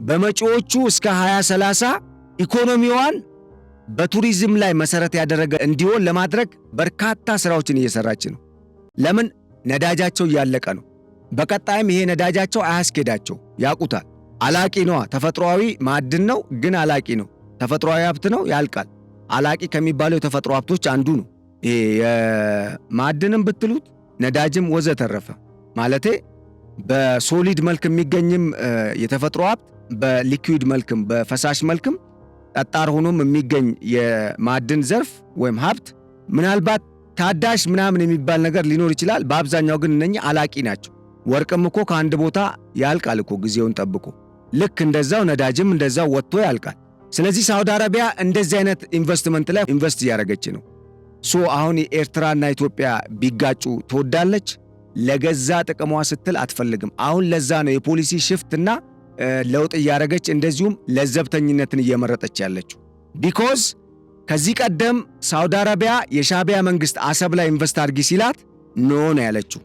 [SPEAKER 1] በመጪዎቹ እስከ 2030 ኢኮኖሚዋን በቱሪዝም ላይ መሰረት ያደረገ እንዲሆን ለማድረግ በርካታ ስራዎችን እየሰራች ነው። ለምን? ነዳጃቸው እያለቀ ነው። በቀጣይም ይሄ ነዳጃቸው አያስኬዳቸው ያቁታል። አላቂ ነዋ። ተፈጥሯዊ ማዕድን ነው፣ ግን አላቂ ነው። ተፈጥሯዊ ሀብት ነው፣ ያልቃል። አላቂ ከሚባለው የተፈጥሮ ሀብቶች አንዱ ነው። ይሄ የማዕድንም ብትሉት ነዳጅም ወዘተረፈ ማለቴ በሶሊድ መልክ የሚገኝም የተፈጥሮ ሀብት በሊኩዊድ መልክም በፈሳሽ መልክም ጠጣር ሆኖም የሚገኝ የማዕድን ዘርፍ ወይም ሀብት ምናልባት ታዳሽ ምናምን የሚባል ነገር ሊኖር ይችላል። በአብዛኛው ግን እነኚህ አላቂ ናቸው። ወርቅም እኮ ከአንድ ቦታ ያልቃል እኮ ጊዜውን ጠብቆ። ልክ እንደዛው ነዳጅም እንደዛው ወጥቶ ያልቃል። ስለዚህ ሳውዲ አረቢያ እንደዚህ አይነት ኢንቨስትመንት ላይ ኢንቨስት እያደረገች ነው። አሁን ኤርትራና ኢትዮጵያ ቢጋጩ ትወዳለች? ለገዛ ጥቅሟ ስትል አትፈልግም። አሁን ለዛ ነው የፖሊሲ ሽፍትና ለውጥ እያደረገች እንደዚሁም ለዘብተኝነትን እየመረጠች ያለችው። ቢኮዝ ከዚህ ቀደም ሳውዲ አረቢያ የሻዕቢያ መንግስት አሰብ ላይ ኢንቨስት አድርጊ ሲላት ኖ ነው ያለችው።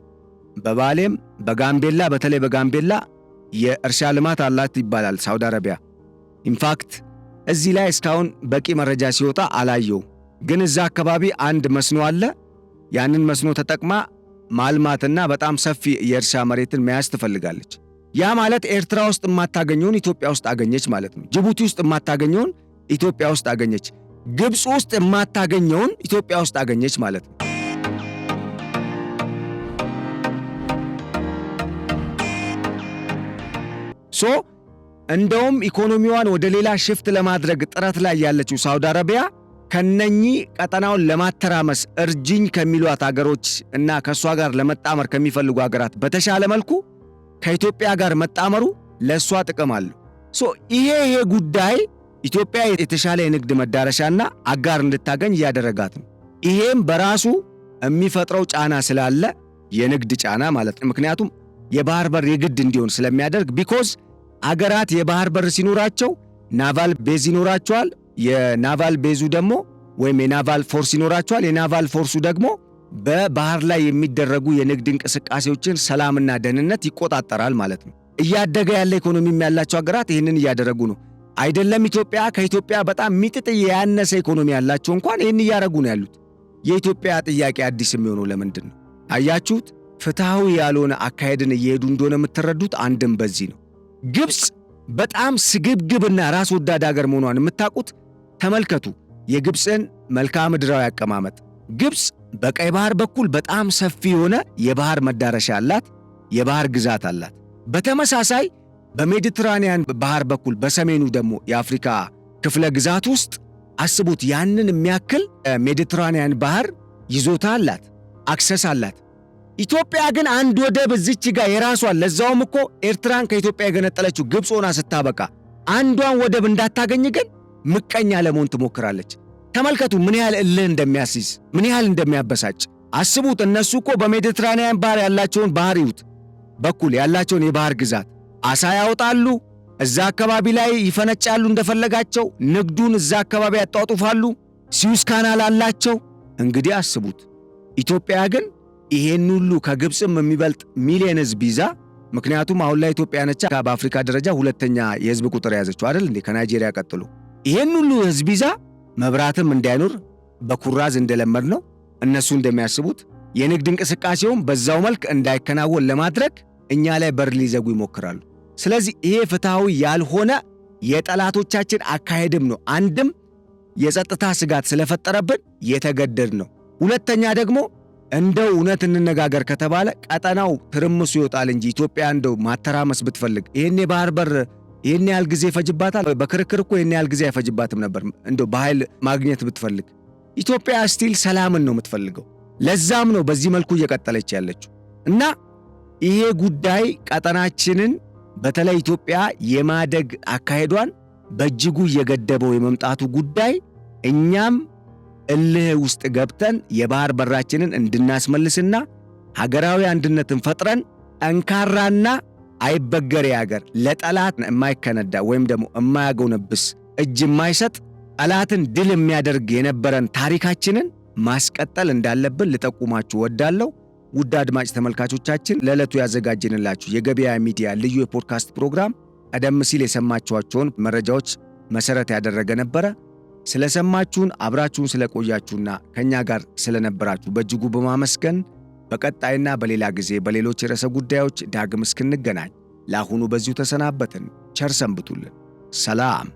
[SPEAKER 1] በባሌም በጋምቤላ በተለይ በጋምቤላ የእርሻ ልማት አላት ይባላል ሳውዲ አረቢያ። ኢንፋክት እዚህ ላይ እስካሁን በቂ መረጃ ሲወጣ አላየው። ግን እዛ አካባቢ አንድ መስኖ አለ። ያንን መስኖ ተጠቅማ ማልማትና በጣም ሰፊ የእርሻ መሬትን መያዝ ትፈልጋለች። ያ ማለት ኤርትራ ውስጥ የማታገኘውን ኢትዮጵያ ውስጥ አገኘች ማለት ነው። ጅቡቲ ውስጥ የማታገኘውን ኢትዮጵያ ውስጥ አገኘች። ግብፅ ውስጥ የማታገኘውን ኢትዮጵያ ውስጥ አገኘች ማለት ነው። እንደውም ኢኮኖሚዋን ወደ ሌላ ሽፍት ለማድረግ ጥረት ላይ ያለችው ሳውዲ አረቢያ ከነኚህ ቀጠናውን ለማተራመስ እርጅኝ ከሚሏት አገሮች እና ከሷ ጋር ለመጣመር ከሚፈልጉ አገራት በተሻለ መልኩ ከኢትዮጵያ ጋር መጣመሩ ለሷ ጥቅም አለው። ይሄ ጉዳይ ኢትዮጵያ የተሻለ የንግድ መዳረሻና አጋር እንድታገኝ እያደረጋት ነው። ይሄም በራሱ የሚፈጥረው ጫና ስላለ የንግድ ጫና ማለት ነው። ምክንያቱም የባህር በር የግድ እንዲሆን ስለሚያደርግ ቢኮዝ አገራት የባህር በር ሲኖራቸው ናቫል ቤዝ ይኖራቸዋል። የናቫል ቤዙ ደግሞ ወይም የናቫል ፎርስ ይኖራቸዋል። የናቫል ፎርሱ ደግሞ በባህር ላይ የሚደረጉ የንግድ እንቅስቃሴዎችን ሰላምና ደህንነት ይቆጣጠራል ማለት ነው። እያደገ ያለ ኢኮኖሚ ያላቸው አገራት ይህንን እያደረጉ ነው። አይደለም ኢትዮጵያ፣ ከኢትዮጵያ በጣም ሚጥጥዬ ያነሰ ኢኮኖሚ ያላቸው እንኳን ይህን እያደረጉ ነው ያሉት። የኢትዮጵያ ጥያቄ አዲስ የሚሆነው ለምንድን ነው? አያችሁት? ፍትሐዊ ያልሆነ አካሄድን እየሄዱ እንደሆነ የምትረዱት አንድም በዚህ ነው። ግብፅ በጣም ስግብግብና ራስ ወዳድ አገር መሆኗን የምታውቁት ተመልከቱ። የግብፅን መልክዓ ምድራዊ አቀማመጥ። ግብፅ በቀይ ባህር በኩል በጣም ሰፊ የሆነ የባህር መዳረሻ አላት፣ የባህር ግዛት አላት። በተመሳሳይ በሜዲትራኒያን ባህር በኩል በሰሜኑ ደግሞ የአፍሪካ ክፍለ ግዛት ውስጥ አስቡት፣ ያንን የሚያክል ሜዲትራኒያን ባህር ይዞታ አላት፣ አክሰስ አላት። ኢትዮጵያ ግን አንድ ወደብ እዚች ጋር የራሷን ለዛውም እኮ ኤርትራን ከኢትዮጵያ የገነጠለችው ግብፅ ሆና ስታበቃ አንዷን ወደብ እንዳታገኝ ግን ምቀኛ ለመሆን ትሞክራለች። ተመልከቱ ምን ያህል እልህ እንደሚያስይዝ፣ ምን ያህል እንደሚያበሳጭ አስቡት። እነሱ እኮ በሜዲትራኒያን ባህር ያላቸውን ባህር ይዩት፣ በኩል ያላቸውን የባህር ግዛት አሳ ያወጣሉ፣ እዛ አካባቢ ላይ ይፈነጫሉ እንደፈለጋቸው፣ ንግዱን እዛ አካባቢ ያጧጡፋሉ፣ ሲዩዝ ካናል አላቸው። እንግዲህ አስቡት። ኢትዮጵያ ግን ይሄን ሁሉ ከግብፅም የሚበልጥ ሚሊዮን ህዝብ ይዛ፣ ምክንያቱም አሁን ላይ ኢትዮጵያ ነች በአፍሪካ ደረጃ ሁለተኛ የህዝብ ቁጥር ያዘችው አይደል እንዴ ከናይጄሪያ ቀጥሎ። ይሄን ሁሉ ህዝብ ይዛ መብራትም እንዳይኖር በኩራዝ እንደለመድ ነው እነሱ እንደሚያስቡት የንግድ እንቅስቃሴውም በዛው መልክ እንዳይከናወን ለማድረግ እኛ ላይ በር ሊዘጉ ይሞክራሉ። ስለዚህ ይሄ ፍትሐዊ ያልሆነ የጠላቶቻችን አካሄድም ነው። አንድም የጸጥታ ስጋት ስለፈጠረብን የተገደድ ነው። ሁለተኛ ደግሞ እንደው እውነት እንነጋገር ከተባለ ቀጠናው ትርምሱ ይወጣል እንጂ ኢትዮጵያ እንደው ማተራመስ ብትፈልግ ይሄን የባህር በር ይሄን ያህል ጊዜ ይፈጅባታል? በክርክር እኮ ይሄን ያህል ጊዜ አይፈጅባትም ነበር። እንደው በኃይል ማግኘት ብትፈልግ ኢትዮጵያ ስቲል ሰላምን ነው የምትፈልገው። ለዛም ነው በዚህ መልኩ እየቀጠለች ያለችው እና ይሄ ጉዳይ ቀጠናችንን በተለይ ኢትዮጵያ የማደግ አካሄዷን በእጅጉ እየገደበው የመምጣቱ ጉዳይ እኛም እልህ ውስጥ ገብተን የባህር በራችንን እንድናስመልስና ሀገራዊ አንድነትን ፈጥረን ጠንካራና አይበገሬ ሀገር ለጠላት የማይከነዳ ወይም ደግሞ የማያጎነብስ እጅ የማይሰጥ ጠላትን ድል የሚያደርግ የነበረን ታሪካችንን ማስቀጠል እንዳለብን ልጠቁማችሁ ወዳለሁ። ውድ አድማጭ ተመልካቾቻችን ለዕለቱ ያዘጋጀንላችሁ የገበያ ሚዲያ ልዩ የፖድካስት ፕሮግራም ቀደም ሲል የሰማችኋቸውን መረጃዎች መሰረት ያደረገ ነበረ። ስለሰማችሁን አብራችሁን ስለቆያችሁና ከኛ ጋር ስለነበራችሁ በእጅጉ በማመስገን በቀጣይና በሌላ ጊዜ በሌሎች ርዕሰ ጉዳዮች ዳግም እስክንገናኝ ለአሁኑ በዚሁ ተሰናበትን። ቸር ሰንብቱልን። ሰላም።